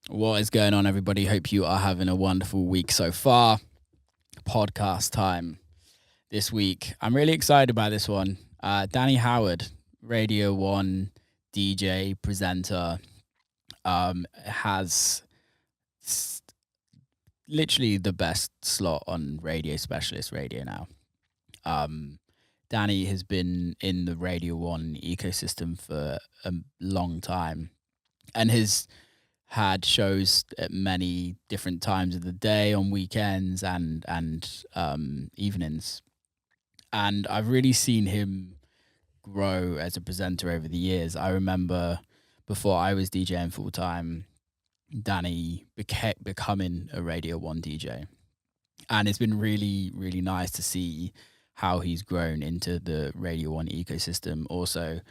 What is going on, everybody? Hope you are having a wonderful week so far. Podcast time this week. I'm really excited about this one. Danny Howard, Radio 1 DJ, presenter, has literally the best slot on Radio Specialist Radio now. Danny has been in the Radio 1 ecosystem for a long time and has had shows at many different times of the day, on weekends and evenings, and I've really seen him grow as a presenter over the years. I remember before I was DJing full time, Danny becoming a Radio 1 DJ, and it's been really nice to see how he's grown into the Radio 1 ecosystem. Also,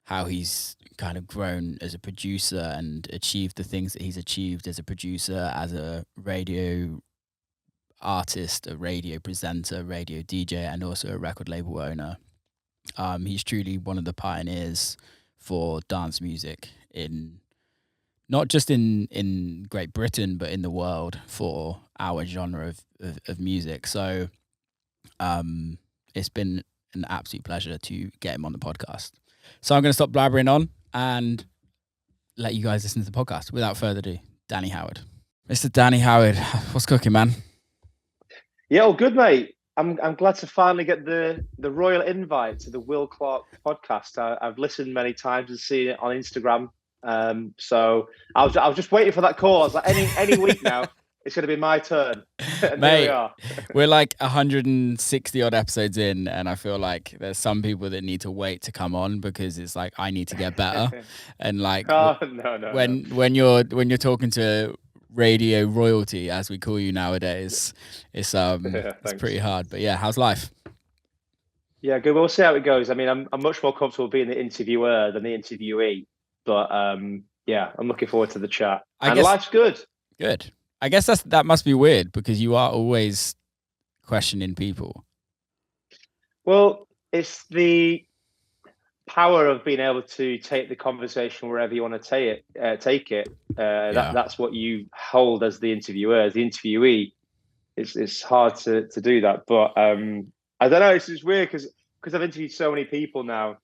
how he's kind of grown as a producer and achieved the things that he's achieved as a producer, as a radio artist, a radio presenter, radio DJ, and also a record label owner. He's truly one of the pioneers for dance music in not just in Great Britain, but in the world for our genre of music. So it's been an absolute pleasure to get him on the podcast. So I'm going to stop blabbering on and let you guys listen to the podcast. Without further ado, Danny Howard. Mr. Danny Howard, what's cooking, man? Yeah, all good, mate. I'm glad to finally get the royal invite to the Will Clarke podcast. I've listened many times and seen it on Instagram. So I was just waiting for that call. I was like, any week now, it's going to be my turn. Mate, we're like 160 odd episodes in, and I feel like there's some people that need to wait to come on because it's like I need to get better. And like, when you're talking to radio royalty, as we call you nowadays, it's pretty hard. But yeah, how's life? Yeah, good. We'll see how it goes. I mean, I'm much more comfortable being the interviewer than the interviewee, but yeah, I'm looking forward to the chat. I guess life's good. Good. I guess that must be weird because you are always questioning people. Well, it's the power of being able to take the conversation wherever you want to take it. That's what you hold as the interviewer. As the interviewee, it's hard to do that. But I don't know. It's just weird because I've interviewed so many people now.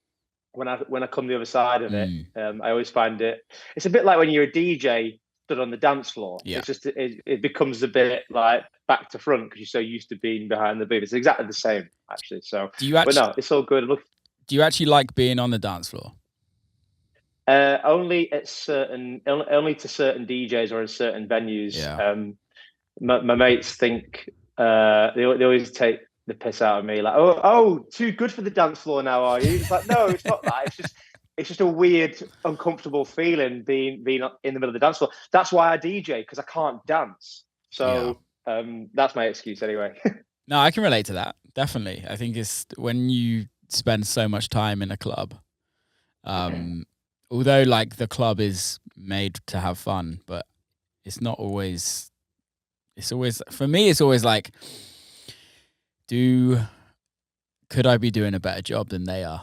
When I come the other side of it, I always find it's a bit like when you're a DJ stood on the dance floor. Yeah. It's just it becomes a bit like back to front because you're so used to being behind the booth. It's exactly the same, actually. So, but no, it's all good. Look, do you actually like being on the dance floor? Only to certain DJs or in certain venues. Yeah. My mates think they always take the piss out of me, like, oh, too good for the dance floor now, are you? It's like, no, it's not that. It's just a weird, uncomfortable feeling being in the middle of the dance floor. That's why I DJ, because I can't dance. So that's my excuse anyway. No, I can relate to that. Definitely. I think it's when you spend so much time in a club, although like the club is made to have fun, but it's not always, for me, it's always like, could I be doing a better job than they are?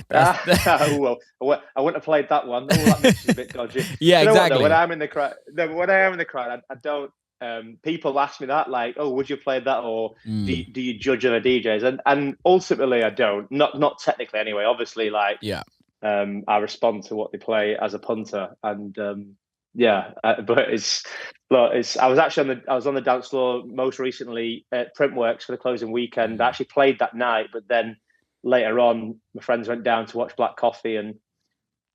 Well, I wouldn't have played that one. That makes it a bit dodgy. Yeah, exactly. When I'm in the crowd, I don't. People ask me that, like, "Oh, would you play that?" Or do you judge other DJs? And ultimately, I don't. Not technically, anyway. Obviously, like, I respond to what they play as a punter, and but I was on the dance floor most recently at Printworks for the closing weekend. I actually played that night, but then later on, my friends went down to watch Black Coffee, and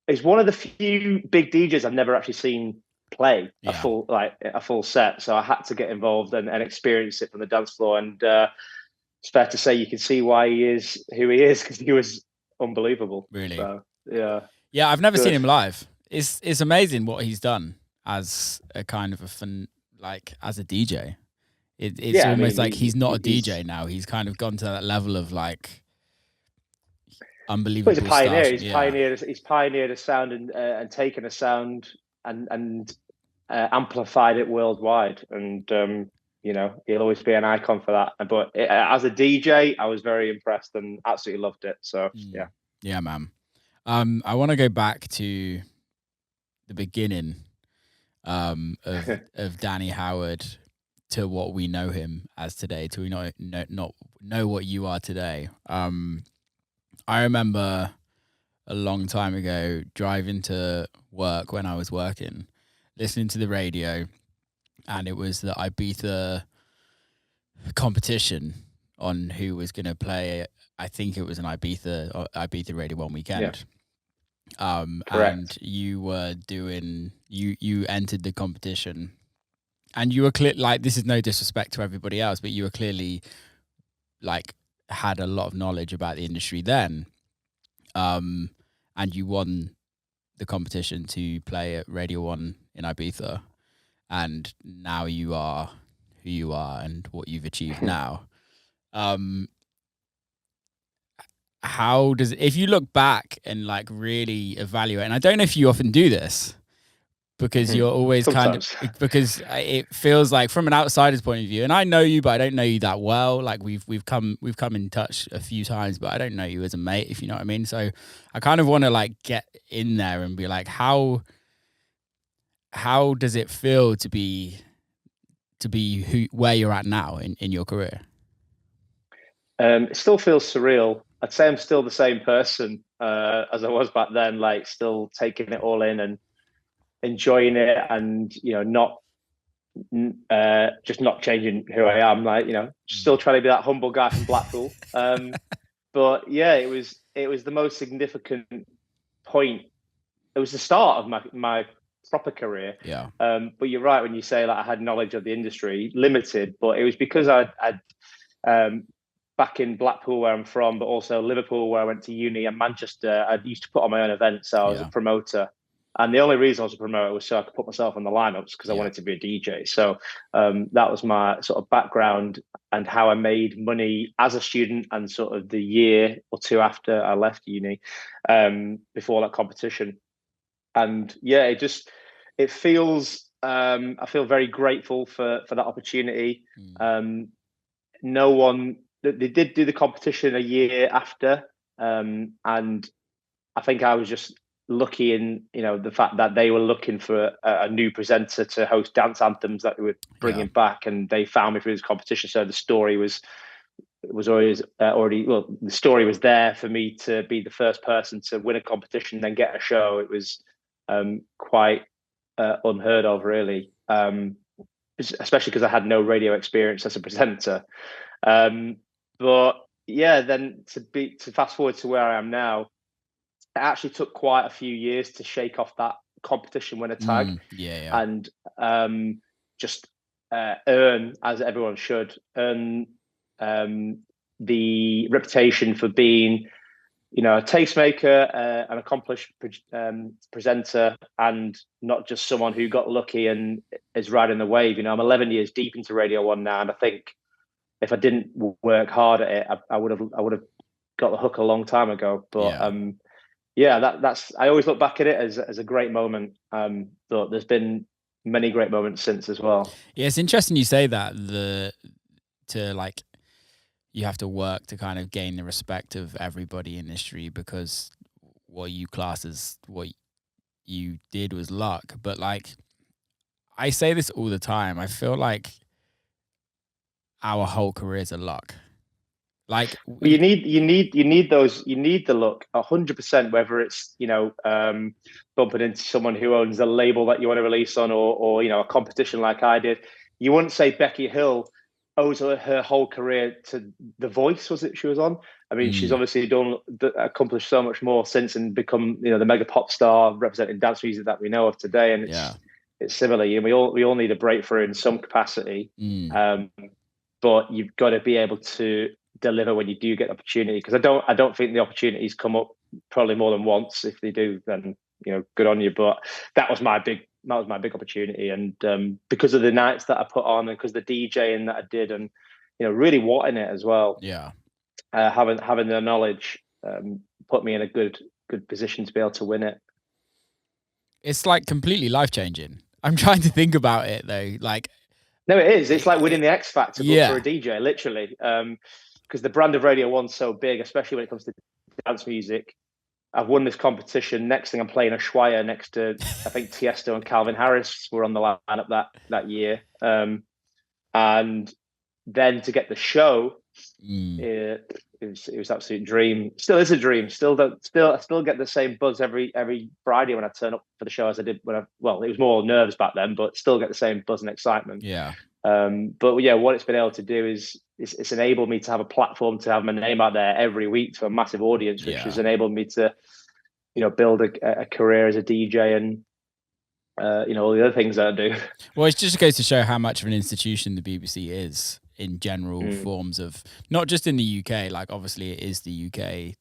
it's one of the few big DJs I've never actually seen play a full set. So I had to get involved and experience it from the dance floor. And it's fair to say you can see why he is who he is, because he was unbelievable. Really? So, yeah. I've never seen him live. It's amazing what he's done as a kind of as a DJ. It's almost like he's not a DJ now. He's kind of gone to that level of like unbelievable. He's a pioneer. Stuff. He's pioneered a sound and taken a sound and amplified it worldwide. And he'll always be an icon for that. But as a DJ, I was very impressed and absolutely loved it. So yeah, man. I want to go back to the beginning. of Danny Howard to what we know him as today, to we know what you are today. I remember a long time ago driving to work when I was working, listening to the radio, and it was the Ibiza competition on who was going to play. I think it was an Ibiza Radio 1 weekend. Yeah. And you were doing, you entered the competition, and you were clear, like, this is no disrespect to everybody else, but you were clearly like had a lot of knowledge about the industry then. And you won the competition to play at Radio 1 in Ibiza. And now you are who you are and what you've achieved now. How does, if you look back and like really evaluate, and I don't know if you often do this, because you're always sometimes. Kind of, because it feels like from an outsider's point of view, and I know you, but I don't know you that well. Like we've come in touch a few times, but I don't know you as a mate, if you know what I mean. So I kind of want to like get in there and be like, how does it feel to be where you're at now in your career? It still feels surreal. I'd say I'm still the same person as I was back then, like still taking it all in and enjoying it, and just not changing who I am, like still trying to be that humble guy from Blackpool. But yeah, it was the most significant point. It was the start of my proper career. Yeah. But you're right when you say like I had knowledge of the industry, limited, but it was because I'd back in Blackpool, where I'm from, but also Liverpool, where I went to uni, and Manchester, I used to put on my own events. So I was a promoter. And the only reason I was a promoter was so I could put myself on the lineups, because I wanted to be a DJ. So that was my sort of background and how I made money as a student, and sort of the year or two after I left uni, before that competition. And yeah, it feels, I feel very grateful for that opportunity. No one, they did do the competition a year after, and I think I was just lucky in the fact that they were looking for a new presenter to host dance anthems that they were bringing back, and they found me through this competition. So the story was always the story was there for me to be the first person to win a competition, then get a show. It was quite unheard of, really, especially because I had no radio experience as a presenter. But yeah, then to fast forward to where I am now, it actually took quite a few years to shake off that competition winner tag. And just earn, as everyone should, earn the reputation for being a tastemaker, an accomplished presenter, and not just someone who got lucky and is riding the wave. I'm 11 years deep into Radio 1 now, and I think if I didn't work hard at it, I would have got the hook a long time ago. But that's I always look back at it as a great moment. But there's been many great moments since as well. Yeah, it's interesting you say that, you have to work to kind of gain the respect of everybody in the industry, because what you class as what you did was luck. But like, I say this all the time, I feel like our whole careers are luck. Like, you need the luck 100%, whether it's bumping into someone who owns a label that you want to release on, or a competition like I did. You wouldn't say Becky Hill owes her whole career to The Voice, was it she was on? I mean, she's obviously accomplished so much more since, and become the mega pop star representing dance music that we know of today. And it's similar. We all need a breakthrough in some capacity, but you've got to be able to deliver when you do get the opportunity. Because I don't think the opportunities come up probably more than once. If they do, then good on you. But that was my big opportunity, and because of the nights that I put on, and because the DJing that I did, and really wanting it as well. Having the knowledge put me in a good position to be able to win it. It's like completely life-changing. I'm trying to think about it though. Like, no, it is. It's like winning the X Factor for a DJ, literally. Because the brand of Radio 1's so big, especially when it comes to dance music. I've won this competition. Next thing, I'm playing Ushuaia next to, I think, Tiesto and Calvin Harris were on the lineup that year. And then to get the show, it was absolute dream. Still is a dream. I still get the same buzz every Friday when I turn up for the show as I did when it was more nerves back then, but still get the same buzz and excitement. Yeah. But yeah, what it's been able to do is it's enabled me to have a platform to have my name out there every week to a massive audience, which has enabled me to, build a career as a DJ and all the other things that I do. Well, it just goes to show how much of an institution the BBC is in general forms of, not just in the UK. Like obviously it is the UK.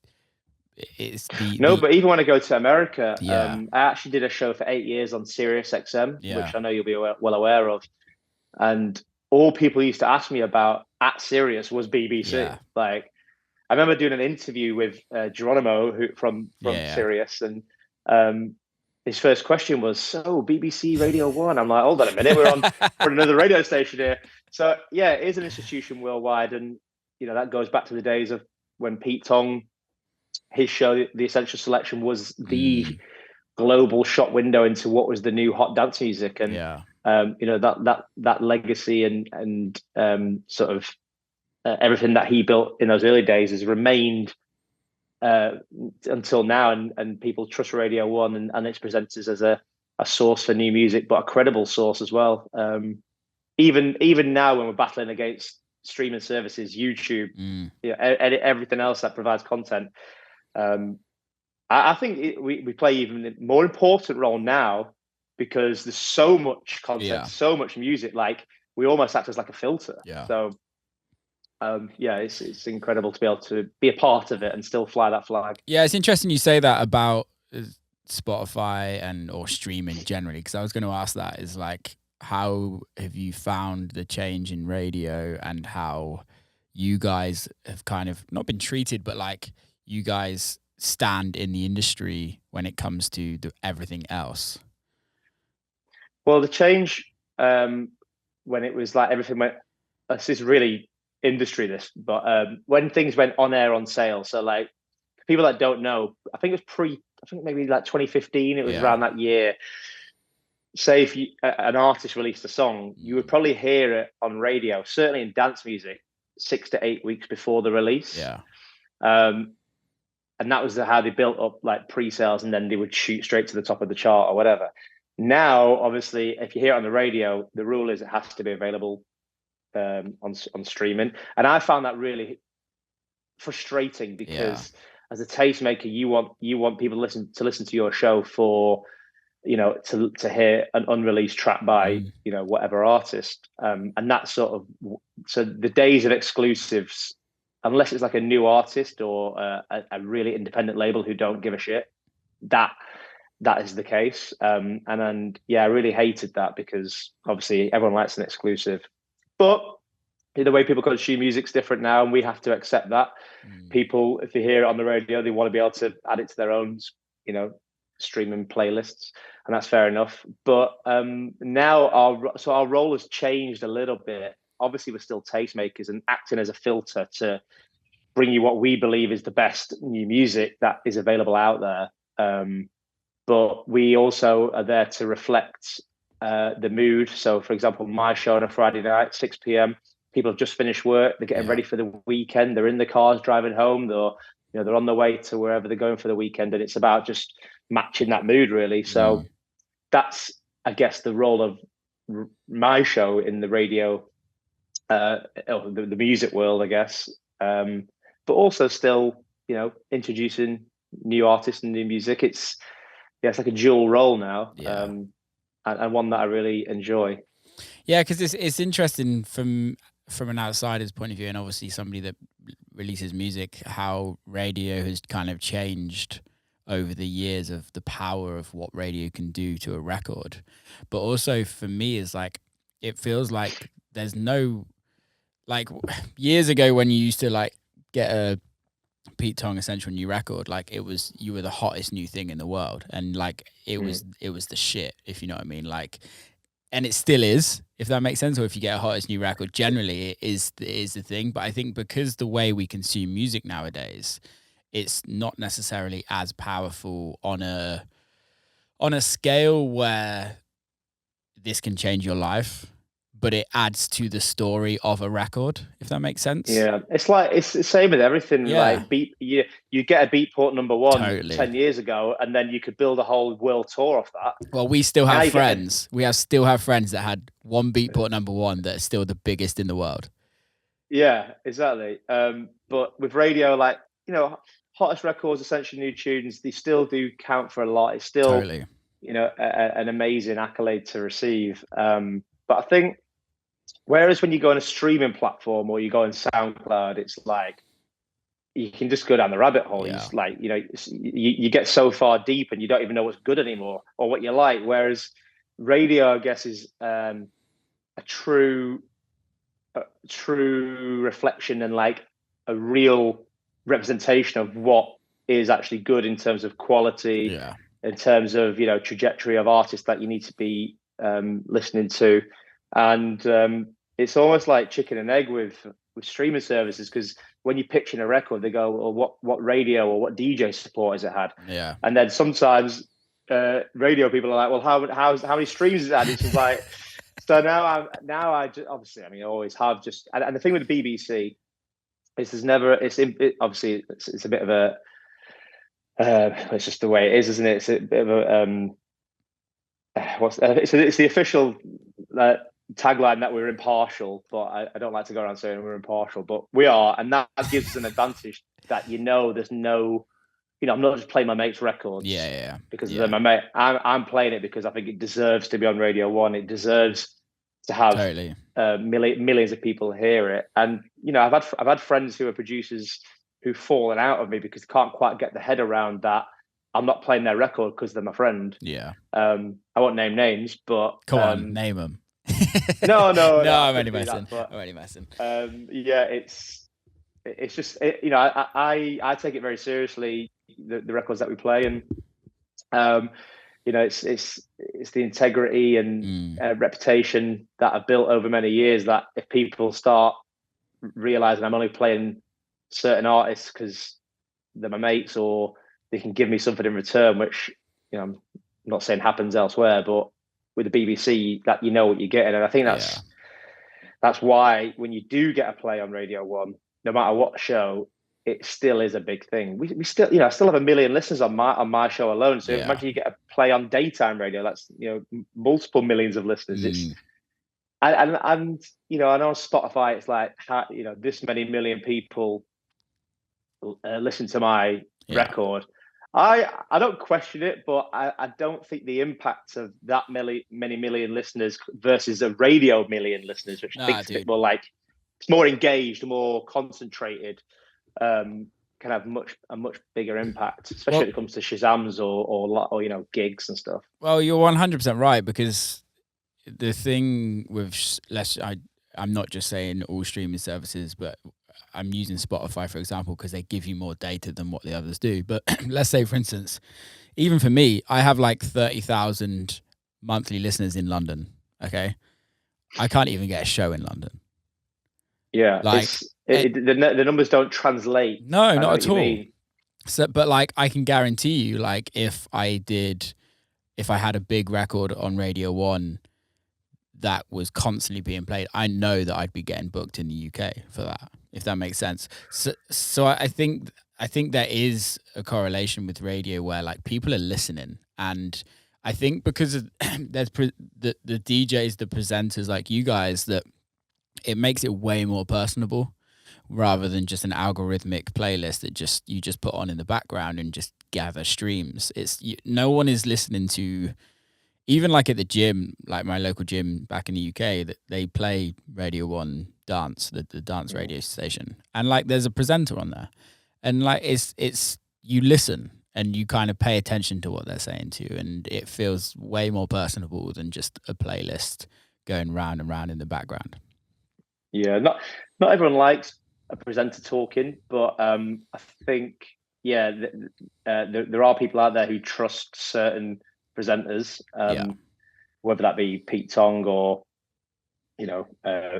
But even when I go to America, I actually did a show for 8 years on Sirius XM, which I know you'll be well aware of. And all people used to ask me about at Sirius was BBC. Yeah. Like, I remember doing an interview with Geronimo from Sirius, and his first question was, "So BBC Radio 1?" I'm like, "Hold on a minute, we're on for another radio station here." So yeah, it is an institution worldwide, and that goes back to the days of when Pete Tong, his show, The Essential Selection, was the global shop window into what was the new hot dance music, and that legacy and sort of everything that he built in those early days has remained until now, and people trust Radio 1 and its presenters as a source for new music, but a credible source as well. Even now when we're battling against streaming services, YouTube, everything else that provides content, I think we play even a more important role now because there's so much content, so much music. Like we almost act as like a filter. Yeah. So, it's incredible to be able to be a part of it and still fly that flag. Yeah, it's interesting you say that about Spotify or streaming generally, because I was going to ask that is like, how have you found the change in radio and how you guys have kind of not been treated, but like you guys stand in the industry when it comes to everything else? Well, the change when it was like everything went, this is really industry but when things went on air on sale, so like people that don't know, I think maybe like 2015, it was around that year. Say if an artist released a song, you would probably hear it on radio, certainly in dance music, 6 to 8 weeks before the release. Yeah. And that was how they built up like pre-sales, and then they would shoot straight to the top of the chart or whatever. Now, obviously, if you hear it on the radio, the rule is it has to be available on streaming. And I found that really frustrating because as a tastemaker, you want people to listen to your show for, to hear an unreleased track by, whatever artist. And that so the days of exclusives, unless it's like a new artist or a really independent label who don't give a shit, that is the case. I really hated that because obviously everyone likes an exclusive, but the way people consume music's different now, and we have to accept that. People, if they hear it on the radio, they want to be able to add it to their own, streaming playlists, and that's fair enough. But now our role has changed a little bit. Obviously, we're still tastemakers and acting as a filter to bring you what we believe is the best new music that is available out there. But we also are there to reflect the mood. So, for example, my show on a Friday night, 6 p.m., people have just finished work. They're getting ready for the weekend. They're in the cars driving home. They're on the way to wherever they're going for the weekend. And it's about just matching that mood, really. So that's, I guess, the role of my show in the radio, the music world, I guess. But also still, introducing new artists and new music. It's like a dual role now, and one that I really enjoy. Yeah, because it's interesting from an outsider's point of view, and obviously somebody that releases music, how radio has kind of changed over the years of the power of what radio can do to a record. But also for me is like, it feels like there's no, like years ago when you used to like get a Pete Tong Essential new record, like you were the hottest new thing in the world, and like it was the shit, if you know what I mean, like, and it still is, if that makes sense. Or if you get a hottest new record, generally it is the thing. But I think because the way we consume music nowadays, it's not necessarily as powerful on a scale where this can change your life, but it adds to the story of a record, if that makes sense. Yeah, it's like it's the same with everything. Yeah. Like you get a Beatport number one Totally. 10 years ago, and then you could build a whole world tour off that. Well, we still have friends. We still have friends that had one Beatport number one that is still the biggest in the world. Yeah, exactly. But with radio, like, you know, hottest records, essentially new tunes, they still do count for a lot. It's still, Totally. you know, an amazing accolade to receive. But I think, whereas when you go on a streaming platform or you go on SoundCloud, it's like you can just go down the rabbit hole. Yeah. It's like, you know, you get so far deep and you don't even know what's good anymore or what you like. Whereas radio, I guess, is a true reflection and like a real representation of what is actually good in terms of quality, in terms of, you know, trajectory of artists that you need to be listening to. And it's almost like chicken and egg with streaming services, because when you're pitching a record, they go, well, what radio or what DJ support has it had? Yeah. And then sometimes radio people are like, well, how many streams is that? It's just like, so now I just, obviously, I mean, I always have just, and the thing with the BBC is obviously it's a bit of a, it's just the way it is, isn't it? It's a bit of a, it's the official tagline that we're impartial, but I don't like to go around saying we're impartial, but we are, and that gives us an advantage that, you know, there's no, you know, I'm not just playing my mate's records, because they're my mate. I'm playing it because I think it deserves to be on Radio 1. It deserves to have millions of people hear it. And, you know, I've had friends who are producers who've fallen out of me because they can't quite get the head around that I'm not playing their record because they're my friend. Yeah. I won't name names, but come on, name them. No, I'm only messing. Yeah, it's just, you know, I take it very seriously, the records that we play, and you know, it's the integrity and reputation that I've built over many years, that if people start realizing I'm only playing certain artists because they're my mates, or they can give me something in return, which, you know, I'm not saying happens elsewhere, but with the BBC, that you know what you're getting. And I think that's why when you do get a play on Radio 1, no matter what show, it still is a big thing. We still, you know, I still have 1 million listeners on my show alone. So imagine you get a play on daytime radio, that's, you know, multiple millions of listeners. It's and you know, I know on Spotify it's like, you know, this many million people listen to my record. I don't question it, but I don't think the impact of that many million listeners versus a radio million listeners, which I think is a bit more like, it's more engaged, more concentrated, can have a much bigger impact, especially when it comes to Shazams or you know, gigs and stuff. Well, you're 100% right, because the thing with I'm not just saying all streaming services, but I'm using Spotify, for example, because they give you more data than what the others do. But let's say, for instance, even for me, I have like 30,000 monthly listeners in London. Okay. I can't even get a show in London. Yeah. Like the numbers don't translate. No, not at all. So, but like, I can guarantee you, like, if I had a big record on Radio 1 that was constantly being played, I know that I'd be getting booked in the UK for that, if that makes sense. So I think there is a correlation with radio where, like, people are listening, and I think because of there's the DJs, the presenters like you guys, that it makes it way more personable rather than just an algorithmic playlist that you just put on in the background and just gather streams. No one is listening to. Even like at the gym, like my local gym back in the UK, that they play Radio 1 Dance, the dance radio station. And like there's a presenter on there. And like it's you listen and you kind of pay attention to what they're saying to you, and it feels way more personable than just a playlist going round and round in the background. Yeah, not everyone likes a presenter talking, but I think there are people out there who trust certain presenters, whether that be Pete Tong or, you know,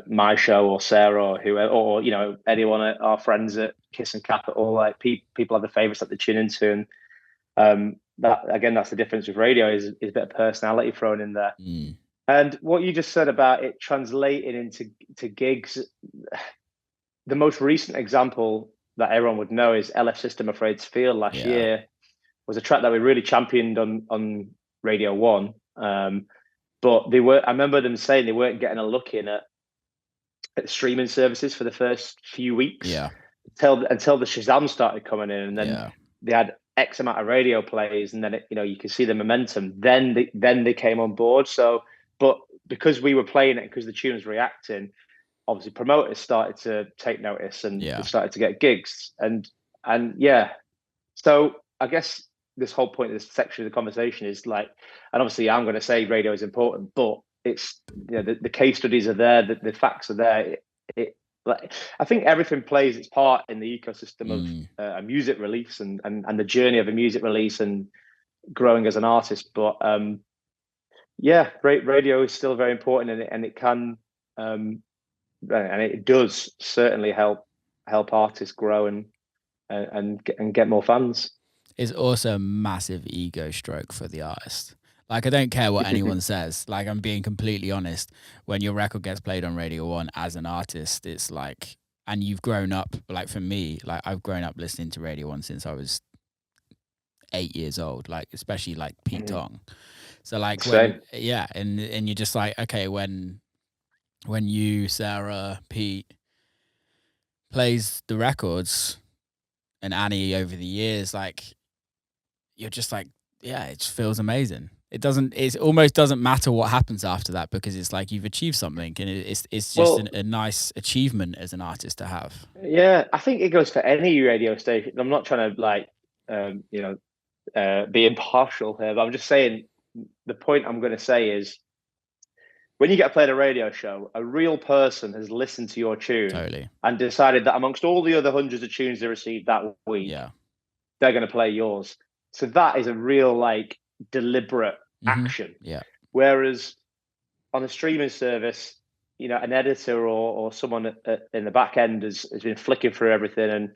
my show or Sarah or whoever, or, you know, anyone, our friends at Kiss and Capital, like people have the favorites that they tune into, and that again, that's the difference with radio is a bit of personality thrown in there. And what you just said about it translating into gigs, the most recent example that everyone would know is LF System Afraid to Feel last year was a track that we really championed on Radio 1. But I remember them saying they weren't getting a look in at streaming services for the first few weeks. Until the Shazam started coming in, and then they had X amount of radio plays, and then you can see the momentum. Then they came on board. So, but because we were playing it, because the tune was reacting, obviously promoters started to take notice, and they started to get gigs, and so I guess this whole point of this section of the conversation is like, and obviously I'm going to say radio is important, but it's the case studies are there, the facts are there. Like, I think everything plays its part in the ecosystem of a music release and the journey of a music release and growing as an artist. But radio is still very important, and it can and it does certainly help artists grow and get more fans. It's also a massive ego stroke for the artist. Like, I don't care what anyone says. Like, I'm being completely honest. When your record gets played on Radio 1 as an artist, it's like, and you've grown up, like for me, like I've grown up listening to Radio 1 since I was 8 years old, like especially like Pete Tong. So like, and you're just like, okay, when you, Sarah, Pete plays the records and Annie over the years, like, you're just like, yeah, it just feels amazing. It almost doesn't matter what happens after that, because it's like you've achieved something, and it's just a nice achievement as an artist to have. Yeah, I think it goes for any radio station. I'm not trying to like, be impartial here, but I'm just saying the point I'm going to say is when you get played a radio show, a real person has listened to your tune and decided that amongst all the other hundreds of tunes they received that week, they're going to play yours. So that is a real like deliberate action. Whereas on a streaming service, an editor or someone in the back end has been flicking through everything, and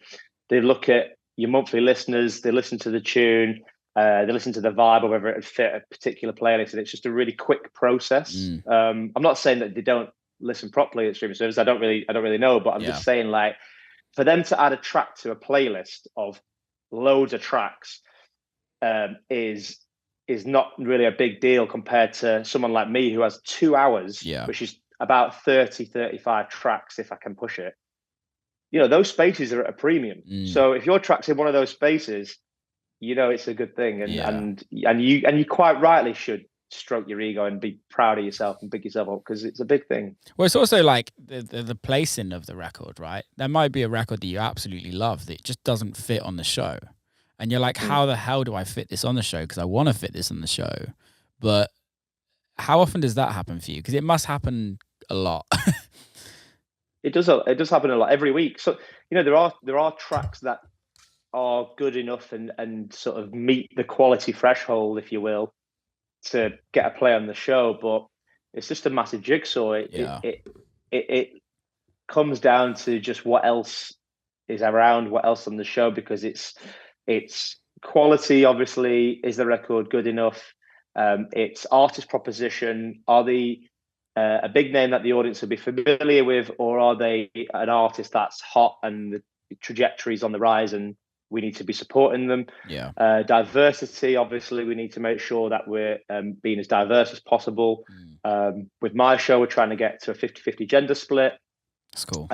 they look at your monthly listeners, they listen to the tune, they listen to the vibe, or whether it fit a particular playlist, and it's just a really quick process. I'm not saying that they don't listen properly at streaming service. I don't really know, but I'm just saying, like, for them to add a track to a playlist of loads of tracks is not really a big deal compared to someone like me who has 2 hours, which is about 35 tracks if I can push it. Those spaces are at a premium. So if your track's in one of those spaces, it's a good thing, and you quite rightly should stroke your ego and be proud of yourself and pick yourself up, because it's a big thing. Well, it's also like the placing of the record, right? There might be a record that you absolutely love that just doesn't fit on the show. And you're like, how the hell do I fit this on the show? Because I want to fit this on the show. But how often does that happen for you? Because it must happen a lot. It does happen a lot every week. So, there are tracks that are good enough and sort of meet the quality threshold, if you will, to get a play on the show. But it's just a massive jigsaw. It comes down to just what else is around, what else on the show, because it's quality, obviously. Is the record good enough? It's artist proposition. Are they a big name that the audience will be familiar with, or are they an artist that's hot and the trajectory's on the rise and we need to be supporting them? Diversity, obviously, we need to make sure that we're being as diverse as possible. With my show, we're trying to get to a 50-50 gender split. That's cool.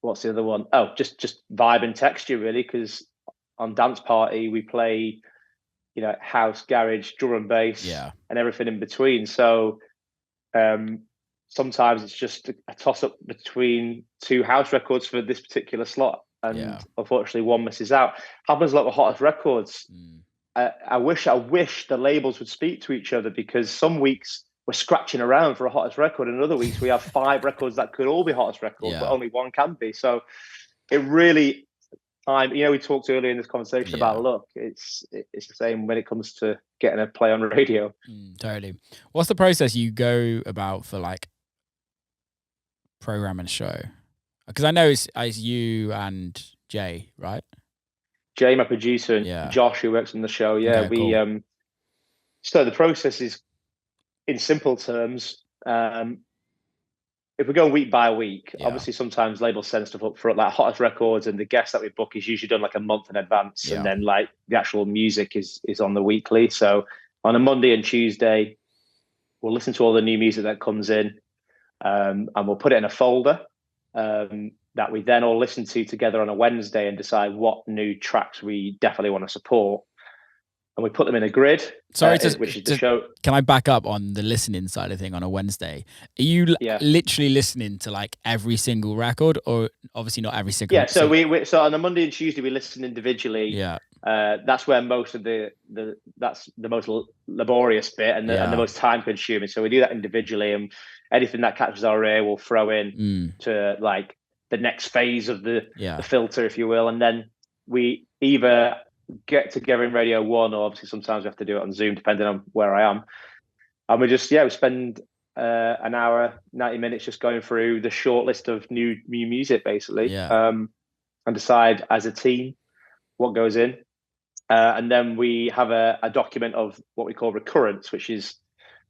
What's the other one? Oh, just vibe and texture, really, because on Dance Party we play, house, garage, drum and bass, and everything in between. So sometimes it's just a toss up between two house records for this particular slot, and unfortunately one misses out. Happens a lot with hottest records. I wish the labels would speak to each other, because some weeks we're scratching around for a hottest record, and other weeks we have 5 records that could all be hottest records, but only one can be. So it really, we talked earlier in this conversation about luck. It's the same when it comes to getting a play on radio. Totally. What's the process you go about for like programming a show? Because I know it's you and Jay, right? Jay, my producer, and Josh, who works on the show. Yeah, okay, cool. So the process is, in simple terms, if we go week by week, obviously sometimes labels send stuff up for like hottest records, and the guest that we book is usually done like a month in advance, and then like the actual music is on the weekly. So on a Monday and Tuesday, we'll listen to all the new music that comes in, and we'll put it in a folder that we then all listen to together on a Wednesday and decide what new tracks we definitely want to support. And we put them in a grid. Sorry, which is the show. Can I back up on the listening side of thing on a Wednesday? Are you literally listening to like every single record, or obviously not every single? Yeah, so we so on a Monday and Tuesday we listen individually. Yeah, that's where most of that's the most laborious bit and the most time consuming. So we do that individually, and anything that catches our ear we'll throw in to like the next phase of the filter, if you will, and then we either get together in Radio 1, or obviously sometimes we have to do it on Zoom depending on where I am, and we just we spend an hour, 90 minutes just going through the short list of new music basically, and decide as a team what goes in, and then we have a document of what we call recurrence, which is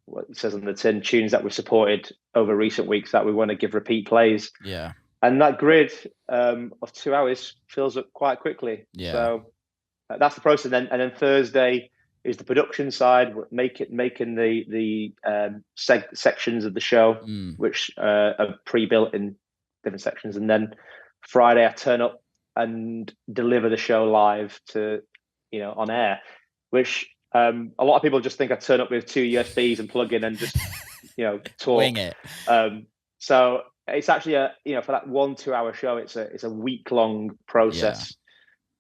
what it says on the tin, tunes that we've supported over recent weeks that we want to give repeat plays, and that grid of 2 hours fills up quite quickly. So that's the process. And then Thursday is the production side, making the sections of the show, which are pre-built in different sections. And then Friday I turn up and deliver the show live to, on air, which a lot of people just think I turn up with 2 USBs and plug in and just, talk. Wing it. So it's actually for that 1-2 hour show, it's a week-long process.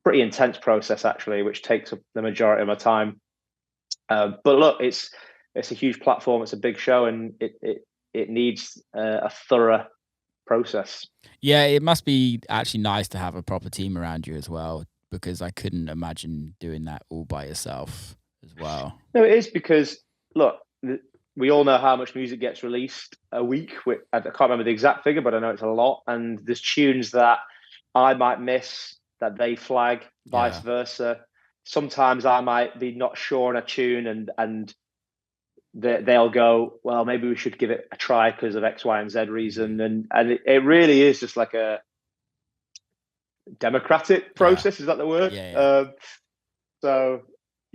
Pretty intense process actually, which takes up the majority of my time. But look, it's a huge platform. It's a big show, and it needs a thorough process. Yeah, it must be actually nice to have a proper team around you as well, because I couldn't imagine doing that all by yourself as well. No, it is, because look, we all know how much music gets released a week. I can't remember the exact figure, but I know it's a lot. And there's tunes that I might miss that they flag, vice versa. Sometimes I might be not sure on a tune, and they'll go, well, maybe we should give it a try because of X, Y, and Z reason. And it really is just like a democratic process. Is that the word? So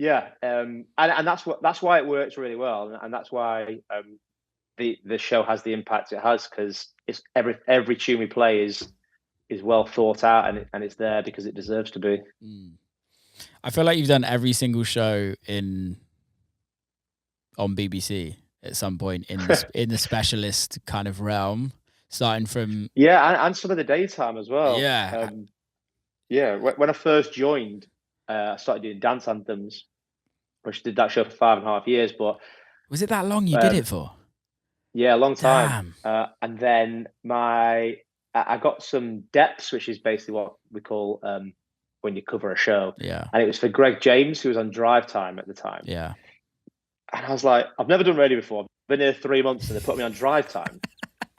and that's why it works really well, and that's why the show has the impact it has, because it's every tune we play is well thought out, and it's there because it deserves to be. I feel like you've done every single show on BBC at some point in the specialist kind of realm, starting from and some of the daytime as well. When I first joined, I started doing dance anthems, which did that show for 5.5 years. But was it that long you did it for? Yeah, a long time. And then I got some depths, which is basically what we call when you cover a show. And it was for Greg James, who was on Drive Time at the time. And I was like, I've never done radio before. I've been here 3 months and they put me on Drive Time.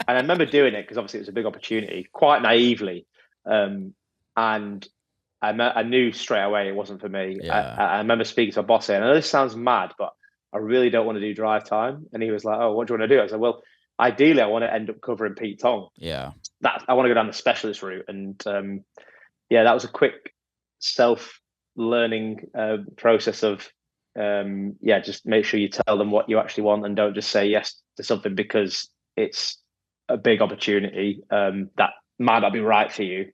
And I remember doing it because obviously it was a big opportunity, quite naively. And I knew straight away it wasn't for me. I remember speaking to a boss saying, I know this sounds mad, but I really don't want to do Drive Time. And he was like, oh, what do you want to do? I said, well, ideally, I want to end up covering Pete Tong. I want to go down the specialist route. And that was a quick self-learning process of, just make sure you tell them what you actually want and don't just say yes to something because it's a big opportunity that might not be right for you.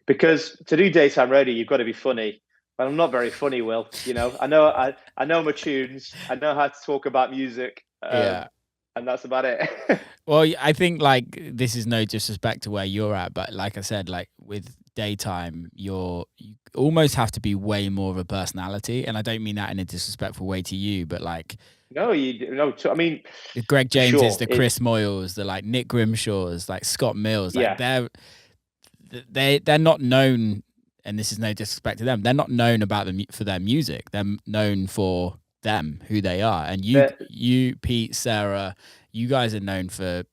Because to do daytime radio, you've got to be funny. But I'm not very funny, Will. I know my tunes. I know how to talk about music. And that's about it. Well, I think like this is no disrespect to where you're at, but like I said, like with daytime, you almost have to be way more of a personality, and I don't mean that in a disrespectful way to you, but like no, I mean, the Greg Jameses, the Chris Moyles, the like Nick Grimshaws, like Scott Mills, like they're not known, and this is no disrespect to them. They're not known for their music. They're known for them, who they are. And you, Pete, Sarah, you guys are known for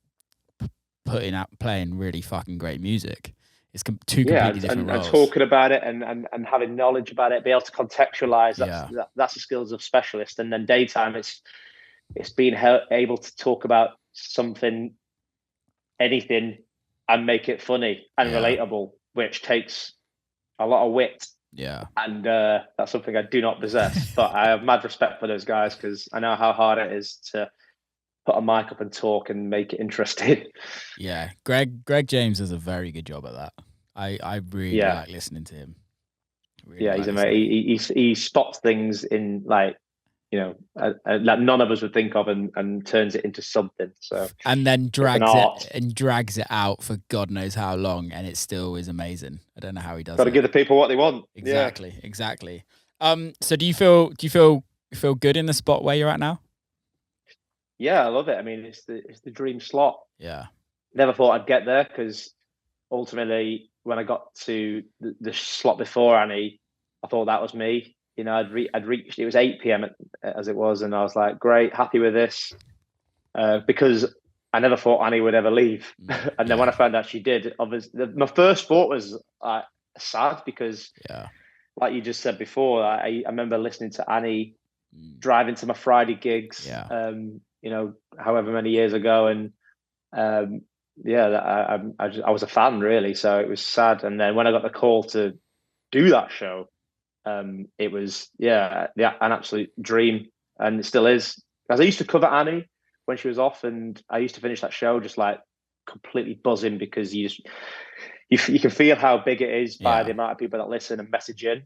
playing really fucking great music. It's two completely different roles. And talking about it and having knowledge about it, be able to contextualize. That's the skills of specialist. And then daytime, it's being able to talk about something, anything, and make it funny and relatable, which takes a lot of wit. Yeah. And that's something I do not possess. But I have mad respect for those guys because I know how hard it is to put a mic up and talk and make it interesting. Yeah. Greg James does a very good job at that. I really like listening to him. Really he's amazing. He spots things in like that none of us would think of and turns it into something. So and then drags it out for God knows how long, and it still is amazing. I don't know how he does it. Got to give the people what they want. Exactly. So do you feel good in the spot where you're at now? Yeah, I love it. I mean, it's the dream slot. Yeah. Never thought I'd get there because ultimately, when I got to the slot before Annie, I thought that was me. I'd reached. It was 8 p.m. as it was, and I was like, "Great, happy with this," because I never thought Annie would ever leave. And then when I found out she did, obviously, my first thought was sad because, like you just said before, I remember listening to Annie driving to my Friday gigs. However many years ago, and I was a fan really, so it was sad. And then when I got the call to do that show, it was an absolute dream, and it still is. As I used to cover Annie when she was off, and I used to finish that show just like completely buzzing because you can feel how big it is by the amount of people that listen and message in.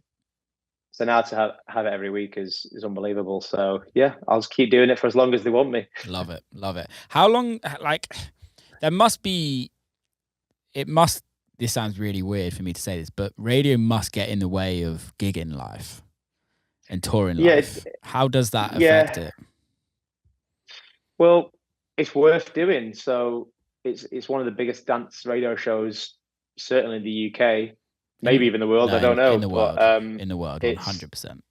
So now to have it every week is unbelievable. So yeah, I'll just keep doing it for as long as they want me. Love it. How long? Like, there must be. It must. This sounds really weird for me to say this, but radio must get in the way of gigging life and touring life. How does that affect it? Well, it's worth doing. So it's one of the biggest dance radio shows, certainly in the UK, maybe even the world. I don't know. In the world, 100%.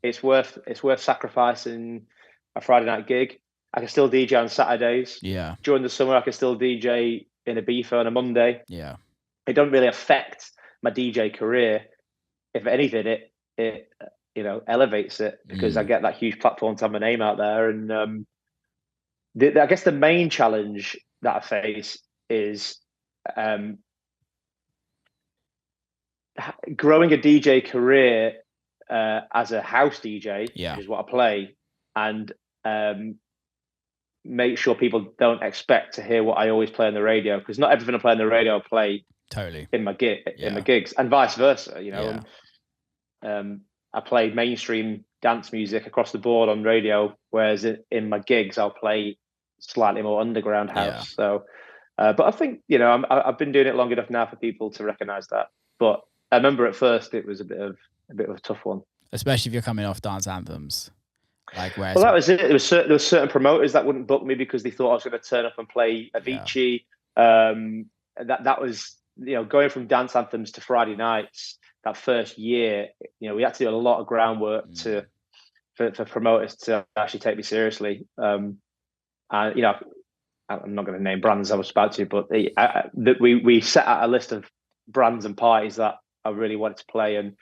It's worth sacrificing a Friday night gig. I can still DJ on Saturdays. Yeah. During the summer, I can still DJ in Ibiza on a Monday. Yeah. It doesn't really affect my DJ career. If anything, it elevates it because I get that huge platform to have my name out there. And I guess the main challenge that I face is growing a DJ career as a house DJ, which is what I play, and make sure people don't expect to hear what I always play on the radio, because not everything I play on the radio I play totally in my gigs, and vice versa. I play mainstream dance music across the board on radio, whereas in my gigs I'll play slightly more underground house. So but I think I've been doing it long enough now for people to recognize that. But I remember at first it was a bit of a tough one, especially if you're coming off dance anthems. That was it. There was certain promoters that wouldn't book me because they thought I was going to turn up and play Avicii. That was going from dance anthems to Friday nights. That first year, we had to do a lot of groundwork for promoters to actually take me seriously. And I'm not going to name brands I was about to, but we set out a list of brands and parties that I really wanted to play, and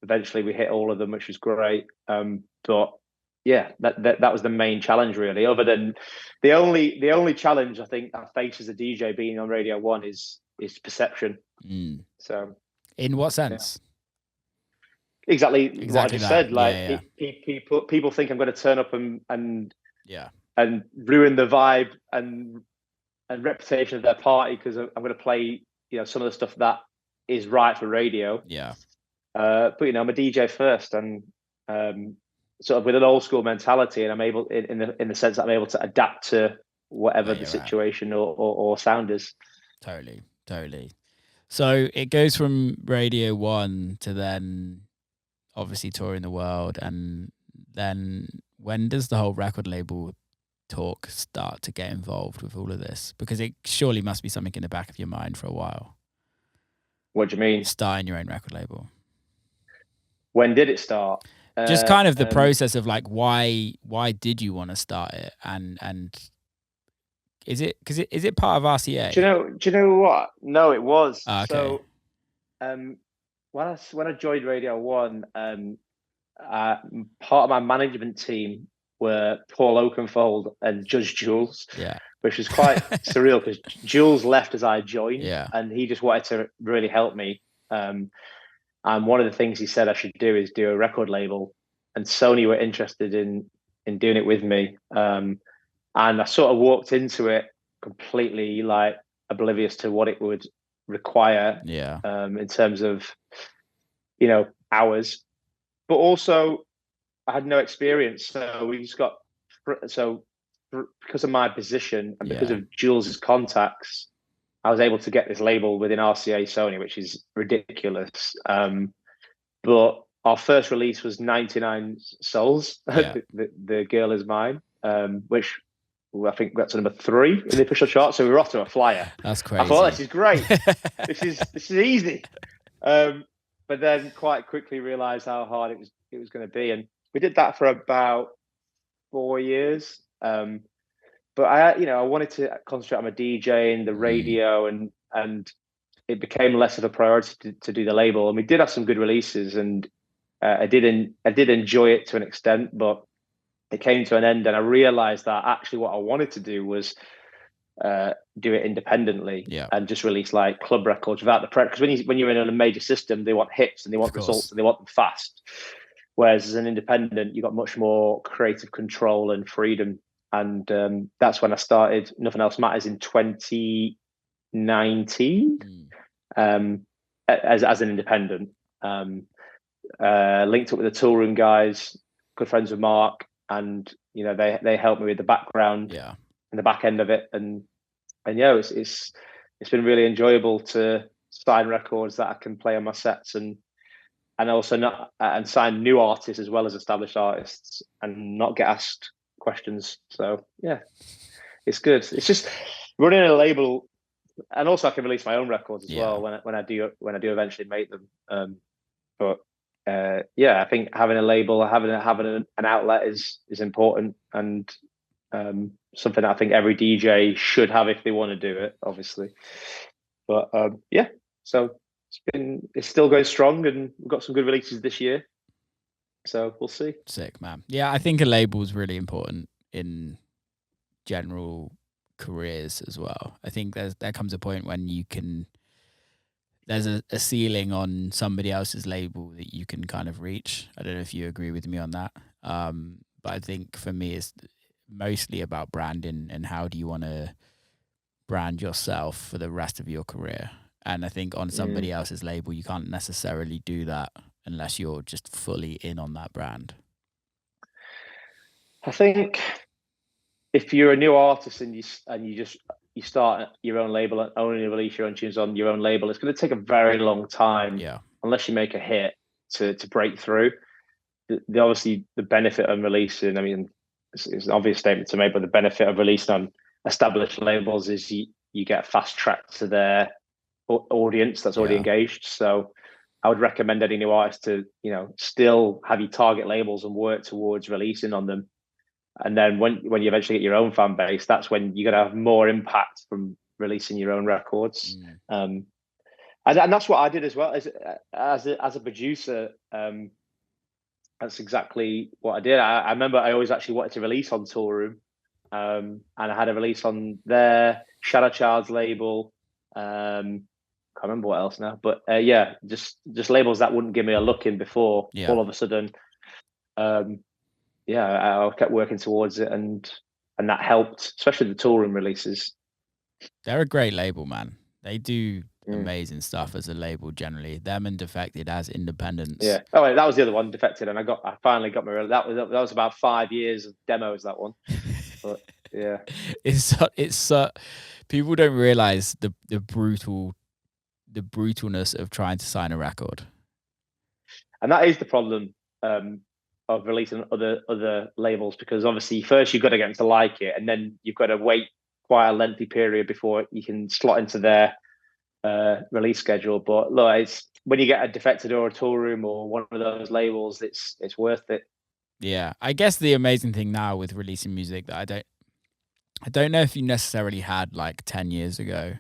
eventually we hit all of them, which was great. But yeah, that was the main challenge really. Other than the only challenge I think I face as a DJ being on Radio 1 is perception. So in what sense? Exactly what I just said. Like people think I'm going to turn up and ruin the vibe and reputation of their party because I'm going to play some of the stuff that is right for radio. But I'm a DJ first, and sort of with an old school mentality, and I'm able in the sense that I'm able to adapt to whatever the situation or sound is. Totally. So it goes from Radio 1 to then obviously touring the world, and then when does the whole record label talk start to get involved with all of this? Because it surely must be something in the back of your mind for a while. What do you mean? Starting your own record label. When did it start? Just kind of the process of like why did you want to start it, and Is it is it part of RCA? Do you know what? No, it was. Okay. So when I joined Radio 1, part of my management team were Paul Oakenfold and Judge Jules. Yeah. Which was quite surreal because Jules left as I joined, yeah. and he just wanted to really help me. And one of the things he said I should do is do a record label, and Sony were interested in doing it with me. And I sort of walked into it completely like oblivious to what it would require. Yeah. In terms of hours, but also I had no experience, so we just got because of my position and because of Jules's contacts, I was able to get this label within RCA Sony, which is ridiculous. But our first release was 99 Souls, the Girl Is Mine, which I think got to number 3 in the official chart. So we were off to a flyer. That's crazy. I thought, this is great. this is easy. But then quite quickly realized how hard it was going to be. And we did that for about 4 years. But I wanted to concentrate on my DJing, the radio, and it became less of a priority to do the label. And we did have some good releases, and I did enjoy it to an extent, but it came to an end, and I realized that actually what I wanted to do was do it independently and just release like club records without the pressure. Because when you're in a major system, they want hits and they want results and they want them fast. Whereas as an independent, you got much more creative control and freedom. And that's when I started Nothing Else Matters in 2019 as an independent. Linked up with the Tool Room guys, good friends with Mark, and they helped me with the background and the back end of it. And it's been really enjoyable to sign records that I can play on my sets and also sign new artists as well as established artists and not get asked questions. So yeah, it's good. It's just running a label, and also I can release my own records as well when I do eventually make them. But I think having a label, having an outlet is important, and something that I think every DJ should have if they want to do it, obviously. But so it's still going strong, and we've got some good releases this year. So we'll see. Sick, man. Yeah, I think a label is really important in general careers as well. I think there comes a point when there's a ceiling on somebody else's label that you can kind of reach. I don't know if you agree with me on that. But I think for me, it's mostly about branding and how do you want to brand yourself for the rest of your career. And I think on somebody else's label, you can't necessarily do that unless you're just fully in on that brand. I think if you're a new artist and you start your own label and only release your own tunes on your own label, it's going to take a very long time, unless you make a hit, to break through. Obviously, the benefit of releasing, I mean, it's an obvious statement to make, but the benefit of releasing on established labels is you get fast track to their audience that's already engaged. So I would recommend any new artist to still have your target labels and work towards releasing on them. And then when you eventually get your own fan base, that's when you're going to have more impact from releasing your own records. And that's what I did as well as a producer. That's exactly what I did. I remember I always actually wanted to release on Tool Room, and I had a release on their Shadow Child's label. Can't remember what else now, but just labels that wouldn't give me a look in before. All of a sudden, I kept working towards it, and that helped, especially the Tool Room releases. They're a great label, man. They do amazing stuff as a label generally. Them and Defected as independents. Yeah. Oh, wait, that was the other one, Defected, and I finally got my. That was about 5 years of demos. That one. But yeah, it's people don't realize the brutalness of trying to sign a record. And that is the problem of releasing other labels, because obviously first you've got to get them to like it, and then you've got to wait quite a lengthy period before you can slot into their release schedule. But look, it's when you get a Defected or a Tool Room or one of those labels, it's worth it. Yeah, I guess the amazing thing now with releasing music that I don't know if you necessarily had like 10 years ago,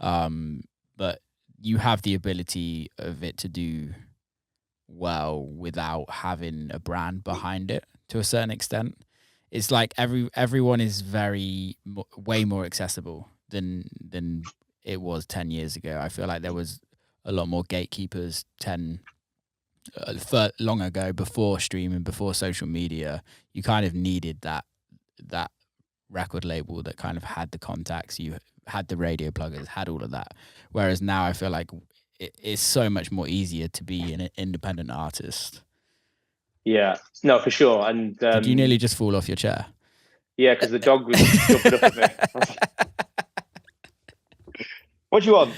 but you have the ability of it to do well without having a brand behind it to a certain extent. It's like everyone is way more accessible than it was 10 years ago. I feel like there was a lot more gatekeepers long ago, before streaming, before social media. You kind of needed that record label that kind of had the contacts, you had the radio pluggers, had all of that. Whereas now I feel like it's so much more easier to be an independent artist. Yeah, no, for sure. And did you nearly just fall off your chair? Yeah, because the dog was jumping up at me. What do you want?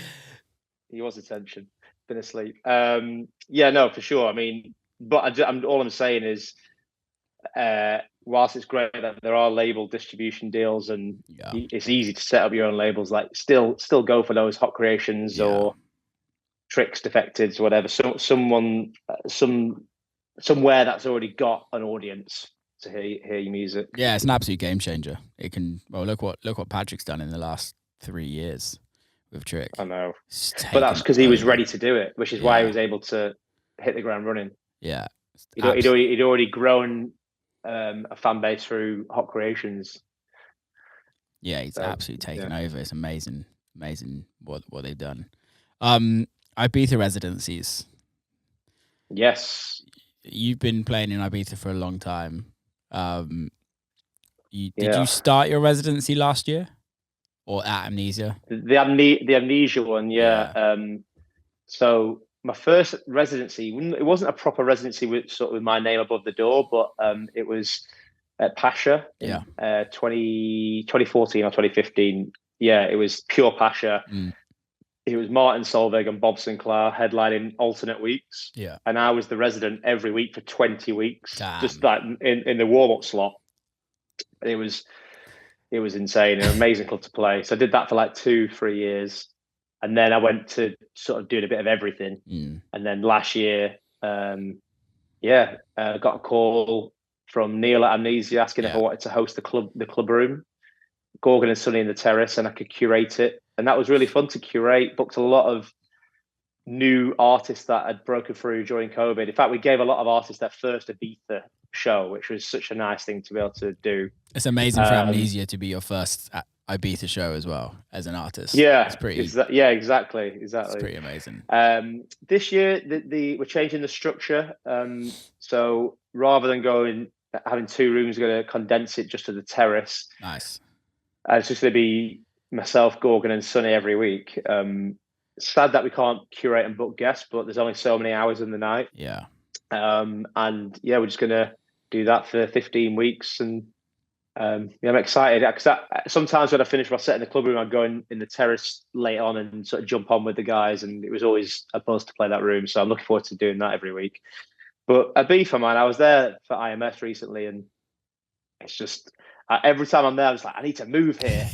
He wants attention. Been asleep. Yeah, no, for sure. I mean, but all I'm saying is, whilst it's great that there are label distribution deals and it's easy to set up your own labels, like still go for those hot creations or tricks, defecteds, whatever. So somewhere that's already got an audience to hear your music. Yeah, it's an absolute game changer. It can. Well, look what Patrick's done in the last 3 years with Trick. I know, but that's because he was ready to do it, which is why he was able to hit the ground running. Yeah, he'd already grown a fan base through hot creations. Yeah, he's absolutely taken over. It's amazing what they've done. Ibiza residencies. Yes, you've been playing in Ibiza for a long time. Did you start your residency last year, or at Amnesia? The Amnesia one, yeah. So my first residency, it wasn't a proper residency with my name above the door, but it was at Pasha in 2014 or 2015. Yeah, it was pure Pasha. It was Martin Solveig and Bob Sinclair headlining alternate weeks. Yeah. And I was the resident every week for 20 weeks. Damn. Just like in the warm-up slot. It was insane. An amazing club to play. So I did that for like 2-3 years. And then I went to sort of doing a bit of everything. And then last year, got a call from Neil at Amnesia asking if I wanted to host the club room, Gorgon and Sunny in the Terrace, and I could curate it. And that was really fun to curate. Booked a lot of new artists that had broken through during COVID. In fact, we gave a lot of artists their first Ibiza show, which was such a nice thing to be able to do. It's amazing for Amnesia to be your first Ibiza show as well as an artist. Yeah, it's pretty. Exactly. It's pretty amazing. This year, we're changing the structure. So rather than having 2 rooms, we're going to condense it just to the terrace. Nice. It's just going to be myself, Gorgon, and Sunny every week. Sad that we can't curate and book guests, but there's only so many hours in the night. Yeah. We're just going to do that for 15 weeks. And I'm excited because sometimes when I finish my set in the club room, I'd go in the terrace late on and sort of jump on with the guys. And it was always a buzz to play that room. So I'm looking forward to doing that every week. But Ibiza, man, I was there for IMS recently, and it's just every time I'm there, I'm just like, I need to move here.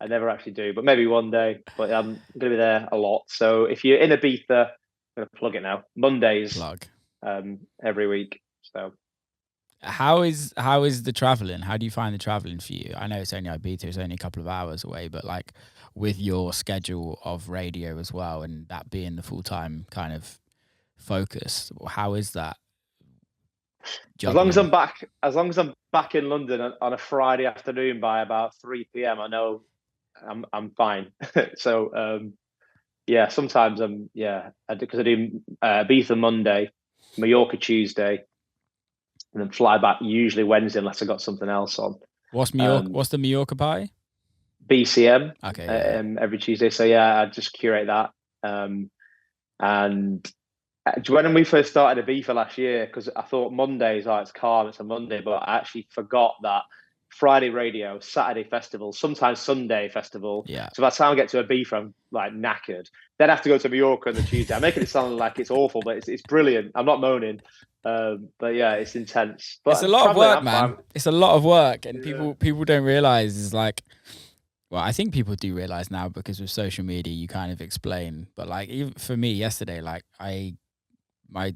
I never actually do, but maybe one day. But I'm going to be there a lot. So if you're in Ibiza, I'm going to plug it now. Mondays, every week. So how is the traveling? How do you find the traveling for you? I know it's only Ibiza, it's only a couple of hours away, but like with your schedule of radio as well, and that being the full-time kind of focus, how is that? As long as I'm back in London on a Friday afternoon by about 3 p.m, I know I'm fine. So sometimes because I do Ibiza Monday, Mallorca Tuesday, and then fly back usually Wednesday unless I got something else on. What's Mallorca? What's the Mallorca party? BCM. Okay. Every Tuesday. So I just curate that. And when we first started Ibiza last year, because I thought Mondays, it's calm, it's a Monday, but I actually forgot that Friday radio, Saturday festival, sometimes Sunday festival. Yeah. So by the time I get to Ibiza, I'm like knackered. Then I have to go to Mallorca on the Tuesday. I'm making it sound like it's awful, but it's brilliant. I'm not moaning. But yeah, it's intense. But it's a lot of work, man. It's a lot of work, and people don't realize is like. Well, I think people do realize now because with social media, you kind of explain. But like, even for me yesterday, like my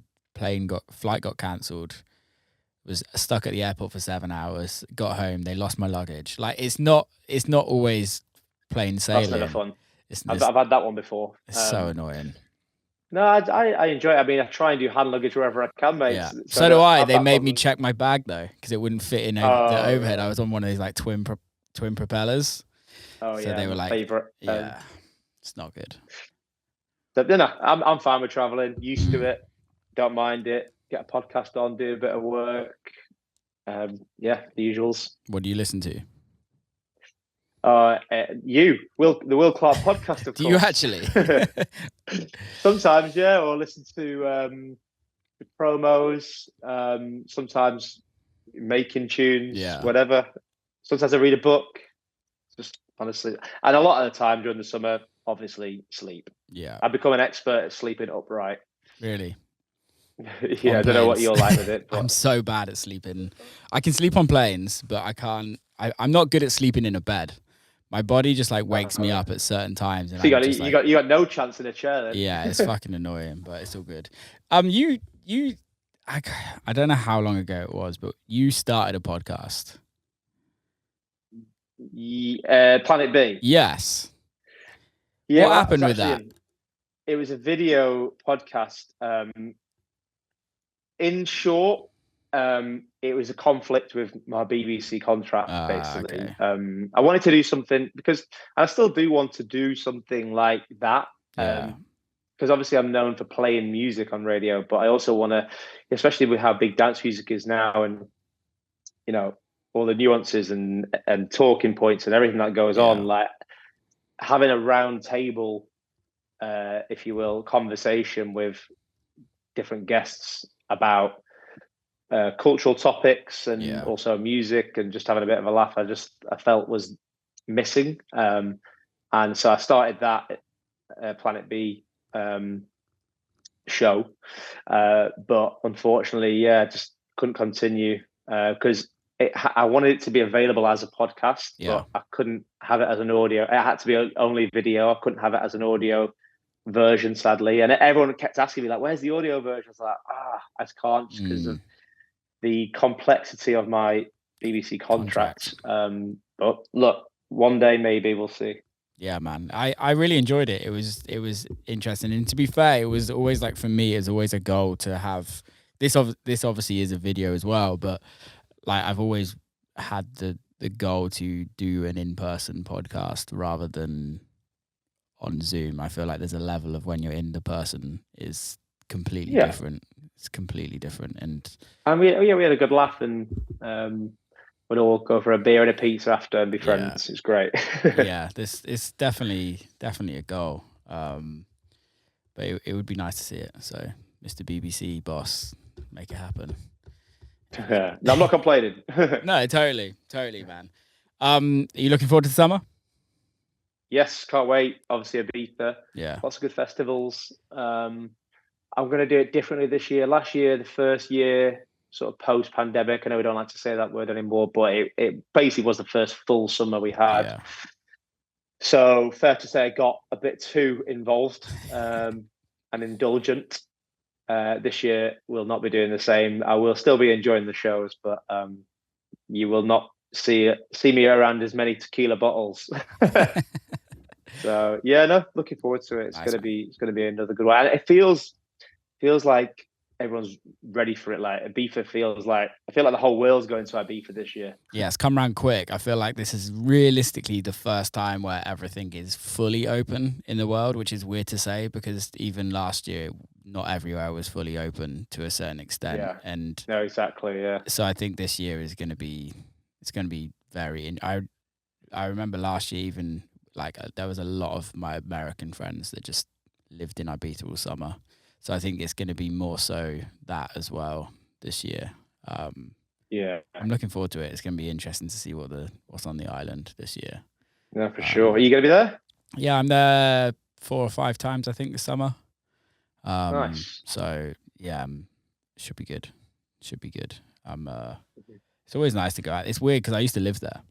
flight got cancelled was stuck at the airport for 7 hours, got home, they lost my luggage. Like, it's not always plain sailing. That's never fun. I've had that one before. It's so annoying. No, I enjoy it. I mean, I try and do hand luggage wherever I can, mate. Yeah. So do I. They made me check my bag though, because it wouldn't fit in the overhead. I was on one of these like twin propellers. Oh, so they were like, favorite. Yeah, it's not good. So, I'm fine with traveling. Used to it. Don't mind it. Get a podcast on, do a bit of work. The usuals. What do you listen to? The Will Clarke podcast, of course. Do you actually? Sometimes, yeah, or listen to the promos. Sometimes making tunes, whatever. Sometimes I read a book. Just honestly, and a lot of the time during the summer, obviously sleep. Yeah, I've become an expert at sleeping upright. Really? Yeah, I don't know what you're like with it. But I'm so bad at sleeping. I can sleep on planes, but I can't. I'm not good at sleeping in a bed. My body just like wakes me up at certain times. And so you got no chance in a chair then. Yeah, it's fucking annoying, but it's all good. I don't know how long ago it was, but you started a podcast. Planet B. Yes. Yeah. What happened with that? It was a video podcast. In short, it was a conflict with my BBC contract, basically. Okay. I wanted to do something, because I still do want to do something like that. Because obviously I'm known for playing music on radio, but I also want to, especially with how big dance music is now, and all the nuances and talking points and everything that goes on, like having a round table, if you will, conversation with different guests about cultural topics and also music, and just having a bit of a laugh, I felt was missing. And so I started that Planet B show, but unfortunately, just couldn't continue because I wanted it to be available as a podcast, but I couldn't have it as an audio. It had to be only video. I couldn't have it as an audio version, sadly. And everyone kept asking me, like, where's the audio version? I was like, I just can't, just because of the complexity of my BBC contract. But look, one day maybe, we'll see. Yeah, man. I really enjoyed it. It was interesting. And to be fair, it was always like, for me, it's always a goal to have this. This obviously is a video as well, but like I've always had the goal to do an in-person podcast rather than on Zoom. I feel like there's a level of when you're in the person is completely different. It's completely different. And we had a good laugh, and we'd all go for a beer and a pizza after and be friends. It's great. Yeah, this is definitely a goal. But it would be nice to see it. So, Mr. BBC boss, make it happen. No, I'm not complaining. No, totally, man. Are you looking forward to the summer? Yes, can't wait. Obviously, Ibiza. Yeah. Lots of good festivals. I'm going to do it differently this year. Last year, the first year, sort of post-pandemic, I know we don't like to say that word anymore, but it basically was the first full summer we had. Yeah. So fair to say I got a bit too involved and indulgent. This year, we'll not be doing the same. I will still be enjoying the shows, but you will not see me around as many tequila bottles. So looking forward to it. It's gonna be another good one. And it feels like everyone's ready for it. Like Ibiza I feel like the whole world's going to Ibiza this year. Yeah, it's come around quick. I feel like this is realistically the first time where everything is fully open in the world, which is weird to say because even last year, not everywhere was fully open to a certain extent. Yeah. And no, exactly. Yeah. So I think this year is going to be very. I remember last year even like there was a lot of my American friends that just lived in Ibiza all summer. So I think it's going to be more so that as well this year. I'm looking forward to it. It's going to be interesting to see what's on the island this year. Yeah, for sure. Are you going to be there? Yeah, I'm there 4 or 5 times I think this summer. Nice. So yeah, should be good. It's always nice to go out. It's weird because I used to live there,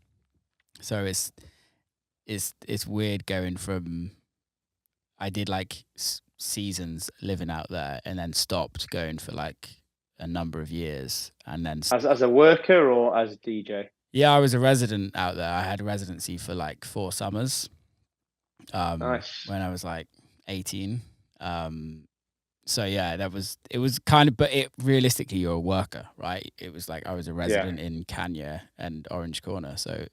so it's weird going from. I did like seasons living out there and then stopped going for like a number of years, and then as a worker or as a DJ. Yeah, I was a resident out there. I had a residency for like 4 summers. Nice. When I was like 18. So yeah, it was kind of, but realistically, you're a worker, right? It was like I was a resident in Kenya and Orange Corner, so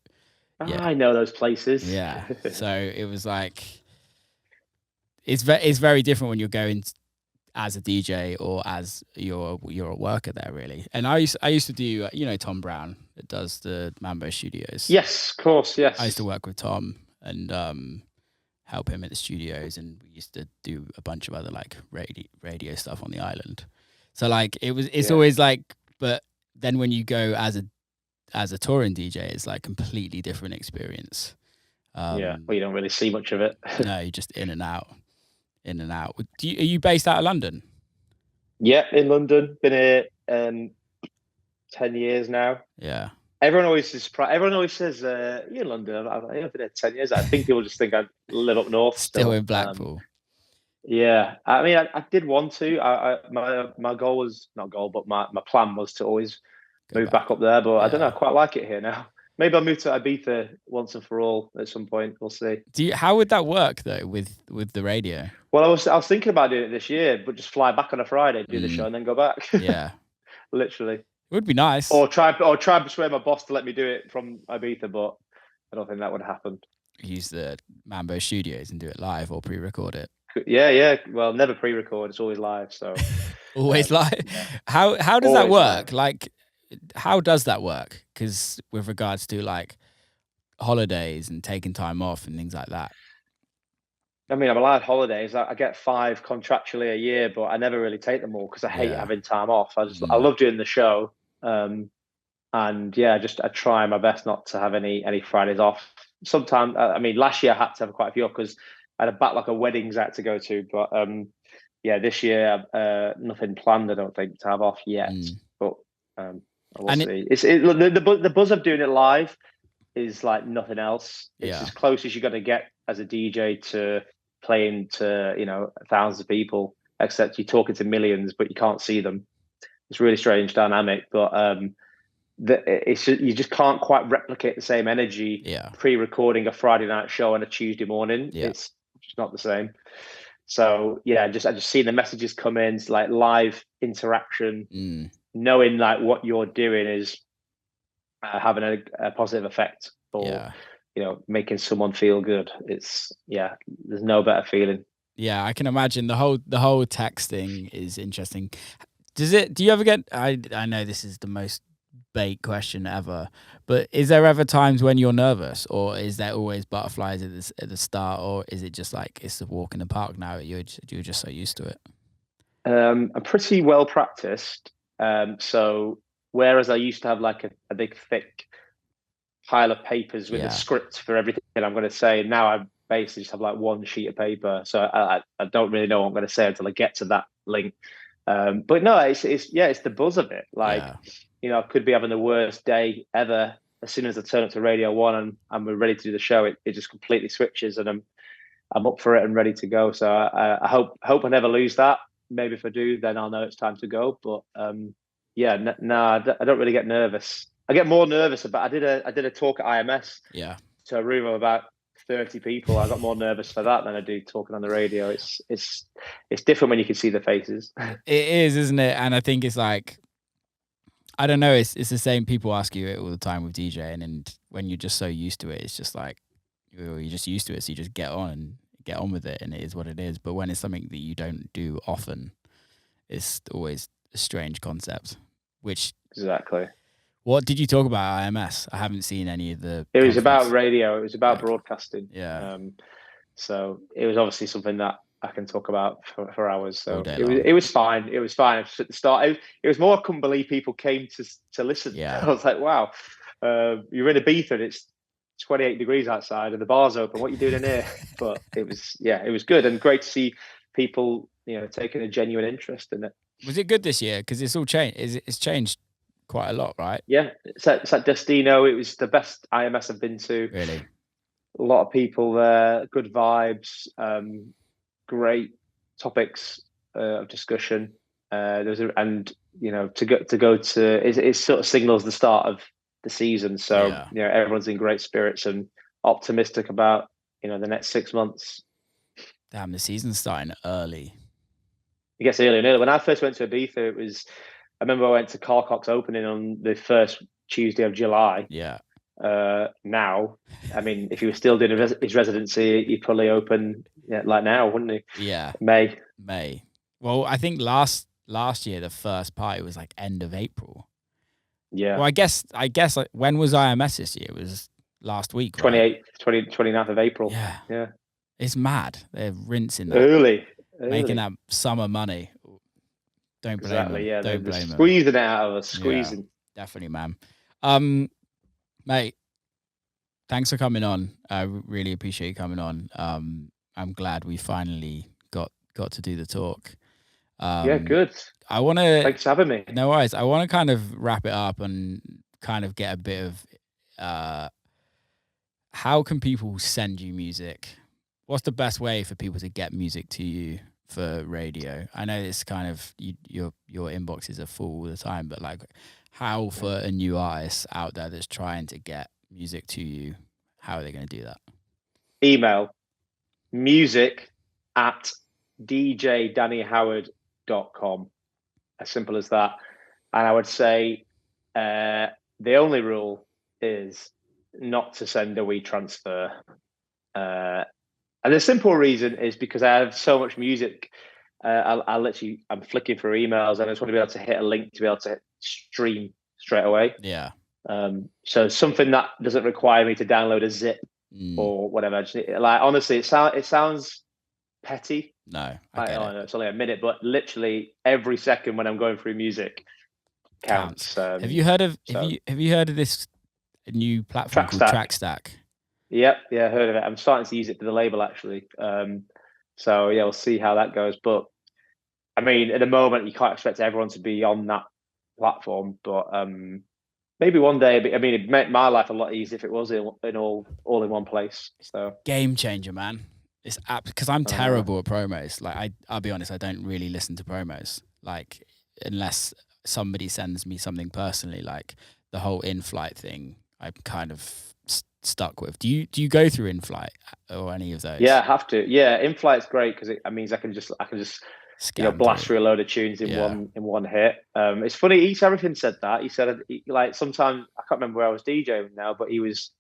yeah, I know those places. Yeah, so it was like it's very different when you're going as a DJ or as you're a worker there, really. And I used to do Tom Brown that does the Mambo Studios. Yes, of course. Yes, I used to work with Tom and help him at the studios, and we used to do a bunch of other like radio stuff on the island. So like it's always like, but then when you go as a touring DJ, it's like completely different experience. Well, you don't really see much of it. No, you're just in and out. Are you based out of London? Yeah, in London. Been here 10 years now. Yeah. Everyone always is surprised. Everyone always says, "You're in London." I've been here 10 years. I think people just think I live up north. Still in Blackpool. Yeah, I mean, I did want to. My goal was not goal, but my plan was to always move back up there. But I don't know. I quite like it here now. Maybe I'll move to Ibiza once and for all at some point. We'll see. How would that work though with the radio? Well, I was thinking about doing it this year, but just fly back on a Friday, do the show, and then go back. Yeah, literally. It would be nice. Or try and persuade my boss to let me do it from Ibiza, but I don't think that would happen. Use the Mambo Studios and do it live or pre-record it. Yeah. Well, never pre-record. It's always live. So always live. Yeah. How does always that work? Live. Like, how does that work? Because with regards to like holidays and taking time off and things like that. I mean, I'm allowed holidays. I get 5 contractually a year, but I never really take them all because I hate having time off. I love doing the show, and I try my best not to have any Fridays off. Sometimes, I mean, last year I had to have quite a few because I had a backlog of weddings I had to go to. But this year nothing planned. I don't think to have off yet, but we'll see. The buzz of doing it live is like nothing else. It's as close as you're going to get as a DJ to playing to thousands of people, except you're talking to millions, but you can't see them. It's a really strange dynamic, but you just can't quite replicate the same energy pre-recording a Friday night show on a Tuesday morning. It's just not the same. So I just see the messages come in. It's like live interaction, knowing like what you're doing is having a positive effect or making someone feel good. It's there's no better feeling. Yeah, I can imagine the whole texting is interesting. Do you ever get? I know this is the most bait question ever, but is there ever times when you're nervous, or is there always butterflies at the start, or is it just like it's a walk in the park now? You're just so used to it. I'm pretty well practiced. So whereas I used to have like a big thick pile of papers with a script for everything I'm going to say, now I basically just have like one sheet of paper. So I don't really know what I'm going to say until I get to that link. But no, it's the buzz of it. Like, I could be having the worst day ever. As soon as I turn up to Radio 1 and we're ready to do the show, it just completely switches, and I'm up for it and ready to go. So I hope I never lose that. Maybe if I do, then I'll know it's time to go. But I don't really get nervous. I get more nervous about. I did a talk at IMS. To a room of about 30 people. I got more nervous for that than I do talking on the radio. It's different when you can see the faces. It is, isn't it? And I think it's like, I don't know. It's the same. People ask you it all the time with DJing, and when you're just so used to it, it's just like you're just used to it. So you just get on with it, and it is what it is. But when it's something that you don't do often, it's always a strange concept. Which exactly. What did you talk about at IMS? I haven't seen any of the. It was about radio. It was about broadcasting. Yeah. So it was obviously something that I can talk about for hours. So it was fine. It was fine at the start. It was more I couldn't believe people came to listen. Yeah. I was like, wow, you're in Ibiza and it's 28 degrees outside and the bar's open. What are you doing in here? But it was good and great to see people, taking a genuine interest in it. Was it good this year? Because it's all changed. It's changed quite a lot, right? Yeah, it's at Destino. It was the best IMS I've been to. Really, a lot of people there. Good vibes. Great topics of discussion. And to go to it sort of signals the start of the season. So everyone's in great spirits and optimistic about the next 6 months. Damn, the season's starting early. It gets early and early. When I first went to Ibiza, I remember I went to Clarke's opening on the first Tuesday of July. Yeah. Now, I mean, if he was still doing his residency, he'd probably open like now, wouldn't he? Yeah. May. Well, I think last year the first party was like end of April. Yeah. Well, I guess like, when was IMS this year? It was last week, 29th of April. Yeah. Yeah. It's mad. They're rinsing that. Early. Making that summer money. Don't blame them. Yeah. Don't blame them. Squeezing it out of us. Squeezing. Yeah, definitely, man. Mate, thanks for coming on. I really appreciate you coming on. I'm glad we finally got to do the talk. Yeah, good. Thanks for having me. No worries. I want to kind of wrap it up and kind of get a bit of how can people send you music? What's the best way for people to get music to you for radio? I know it's kind of your inboxes are full all the time, but like, how for a new artist out there that's trying to get music to you, how are they going to do that? Email music@djdannyhoward.com. As simple as that. And I would say the only rule is not to send a WeTransfer. And the simple reason is because I have so much music. I'm flicking through emails and I just want to be able to hit a link to be able to stream straight away. Yeah. So something that doesn't require me to download a zip or whatever. Honestly, it sounds petty. No, it's only a minute, but literally every second when I'm going through music counts. Have you heard of this new platform called TrackStack? Yep, yeah, I heard of it. I'm starting to use it for the label actually. So yeah, we'll see how that goes. But I mean, at the moment, you can't expect everyone to be on that platform. But maybe one day. I mean, it'd make my life a lot easier if it was all in one place. So game changer, man. It's because I'm terrible at promos. Like I'll be honest, I don't really listen to promos. Like unless somebody sends me something personally, like the whole in-flight thing, I'm kind of stuck with. Do you go through in-flight or any of those? Yeah, I have to. Yeah, in-flight's great because it means I can just blast through a load of tunes in one hit. It's funny. Eats Everything said that. He said like sometimes I can't remember where I was DJing now, but he was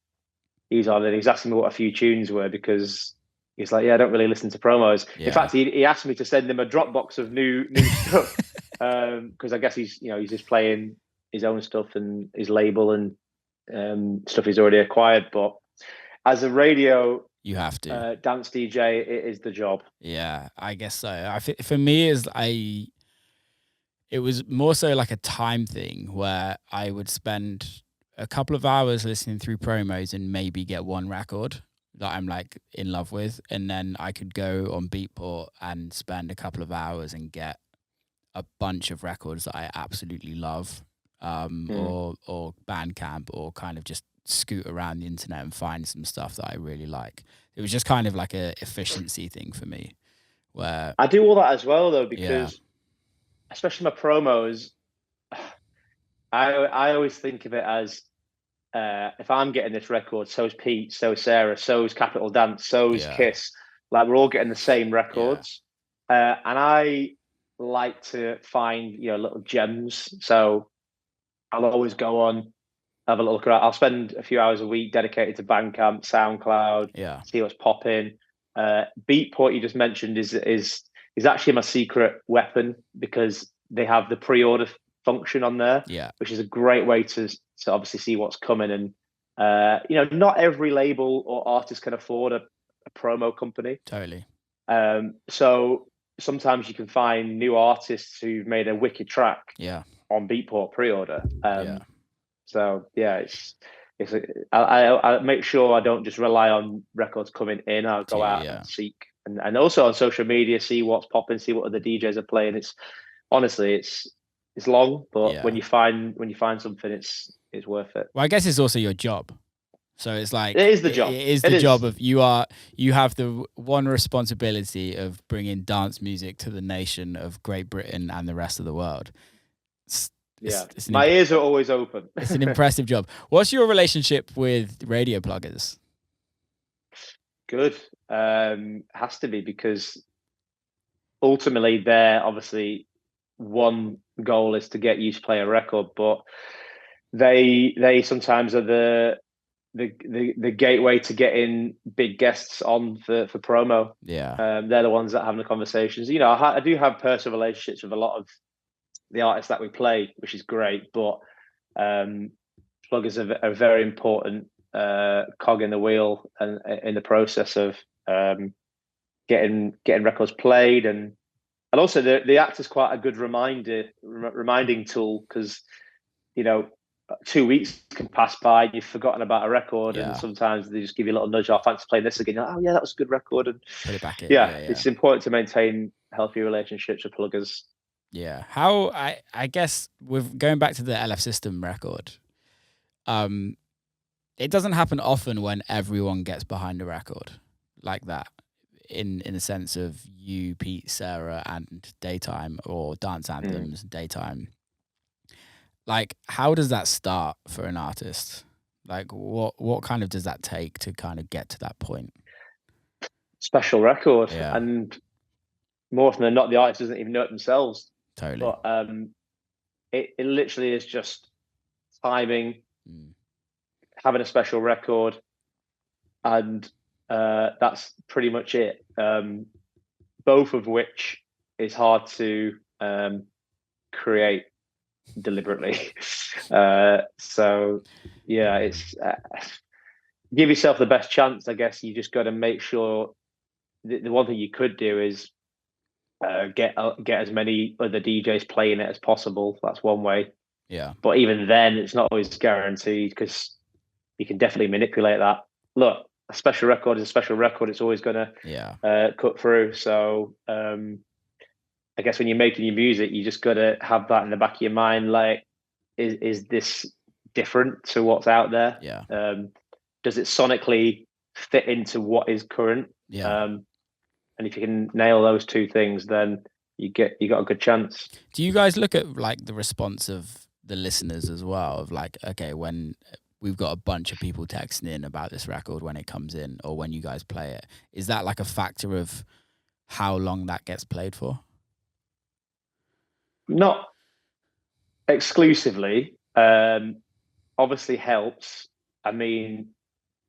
on and he's asking me what a few tunes were because he's like, yeah, I don't really listen to promos. Yeah. In fact, he asked me to send him a Dropbox of new stuff because I guess he's just playing his own stuff and his label and stuff he's already acquired. But as a radio, you have to dance DJ. It is the job. Yeah, I guess so. For me, it was more so like a time thing where I would spend a couple of hours listening through promos and maybe get one record that I'm like in love with, and then I could go on Beatport and spend a couple of hours and get a bunch of records that I absolutely love, or Bandcamp, or kind of just scoot around the internet and find some stuff that I really like. It was just kind of like a efficiency thing for me, where I do all that as well though, because especially my promos, I always think of it as if I'm getting this record, so's Pete, so's Sarah, so's Capital Dance, so's Kiss. Like we're all getting the same records, and I like to find little gems. So I'll always go on, have a look around. I'll spend a few hours a week dedicated to Bandcamp, SoundCloud, see what's popping. Beatport you just mentioned is actually my secret weapon because they have the pre-order function on there, which is a great way to obviously see what's coming. And not every label or artist can afford a promo company. Totally. So sometimes you can find new artists who've made a wicked track on Beatport pre-order. So I make sure I don't just rely on records coming in. I'll go out and seek, and also on social media, see what's popping, see what other DJs are playing. It's honestly, it's long, but when you find something, it's worth it. Well, I guess it's also your job. So it's like it is the job. It is the job of you have the one responsibility of bringing dance music to the nation of Great Britain and the rest of the world. My ears are always open. It's an impressive job. What's your relationship with radio pluggers? Good. Has to be, because ultimately their obviously one goal is to get you to play a record, but they sometimes are the gateway to getting big guests on for promo. Yeah. They're the ones that are having the conversations. You know, I do have personal relationships with a lot of the artists that we play, which is great, but pluggers are a very important cog in the wheel and in the process of getting records played, and also the act is quite a good reminding tool, because you know 2 weeks can pass by, you've forgotten about a record, and sometimes they just give you a little nudge. I fancy playing this again. You're like, oh yeah, that was a good record, and put it back in. Yeah, it's important to maintain healthy relationships with pluggers. Yeah. How I guess with going back to the LF System record, it doesn't happen often when everyone gets behind a record like that. In the sense of you, Pete, Sarah, and Daytime, or Dance Anthems, Daytime. Like, how does that start for an artist? Like, what kind of does that take to kind of get to that point? Special record, and more often than not, the artist doesn't even know it themselves. Totally. But it literally is just timing, having a special record, and that's pretty much it. Both of which is hard to create deliberately. So yeah, it's give yourself the best chance. I guess you just got to make sure. The one thing you could do is get as many other DJs playing it as possible. That's one way. Yeah. But even then, it's not always guaranteed, because you can definitely manipulate that. Look, a special record is a special record. It's always going to cut through. So I guess when you're making your music, you just got to have that in the back of your mind. Like, is this different to what's out there? Yeah. Does it sonically fit into what is current? Yeah. And if you can nail those two things, then you got a good chance. Do you guys look at like the response of the listeners as well? Of like, okay, when we've got a bunch of people texting in about this record when it comes in, or when you guys play it, is that like a factor of how long that gets played for? Not exclusively. Obviously helps. I mean,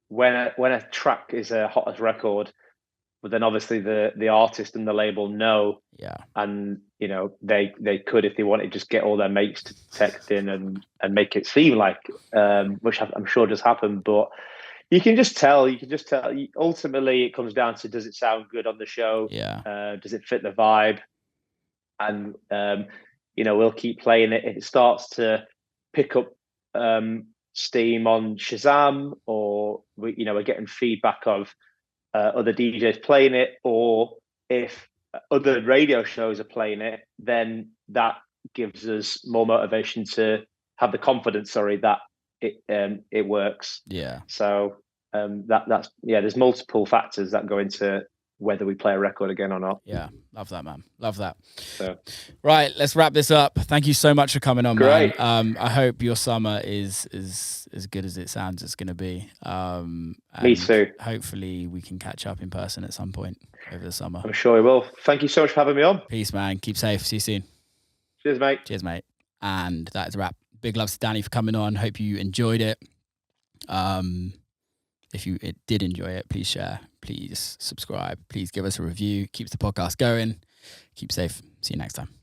when a track is a hottest record, but then obviously the artist and the label know, and you know they could, if they wanted, just get all their mates to text in and make it seem like, which I'm sure does happen. But you can just tell. Ultimately, it comes down to, does it sound good on the show? Does it fit the vibe? And you know, we'll keep playing it. If it starts to pick up steam on Shazam, or we're getting feedback of other DJs playing it, or if other radio shows are playing it, then that gives us more motivation to have the confidence, that it works. Yeah. So that's there's multiple factors that go into whether we play a record again or not. Yeah, love that, man. Love that. So, right, let's wrap this up. Thank you so much for coming on, Great. man. I hope your summer is as good as it sounds it's going to be. Me too. Hopefully we can catch up in person at some point over the summer. I'm sure we will. Thank you so much for having me on. Peace, man. Keep safe. See you soon. Cheers, mate. Cheers, mate. And that is a wrap. Big loves to Danny for coming on. Hope you enjoyed it. If you did enjoy it, please share, please subscribe, please give us a review. Keeps the podcast going. Keep safe. See you next time.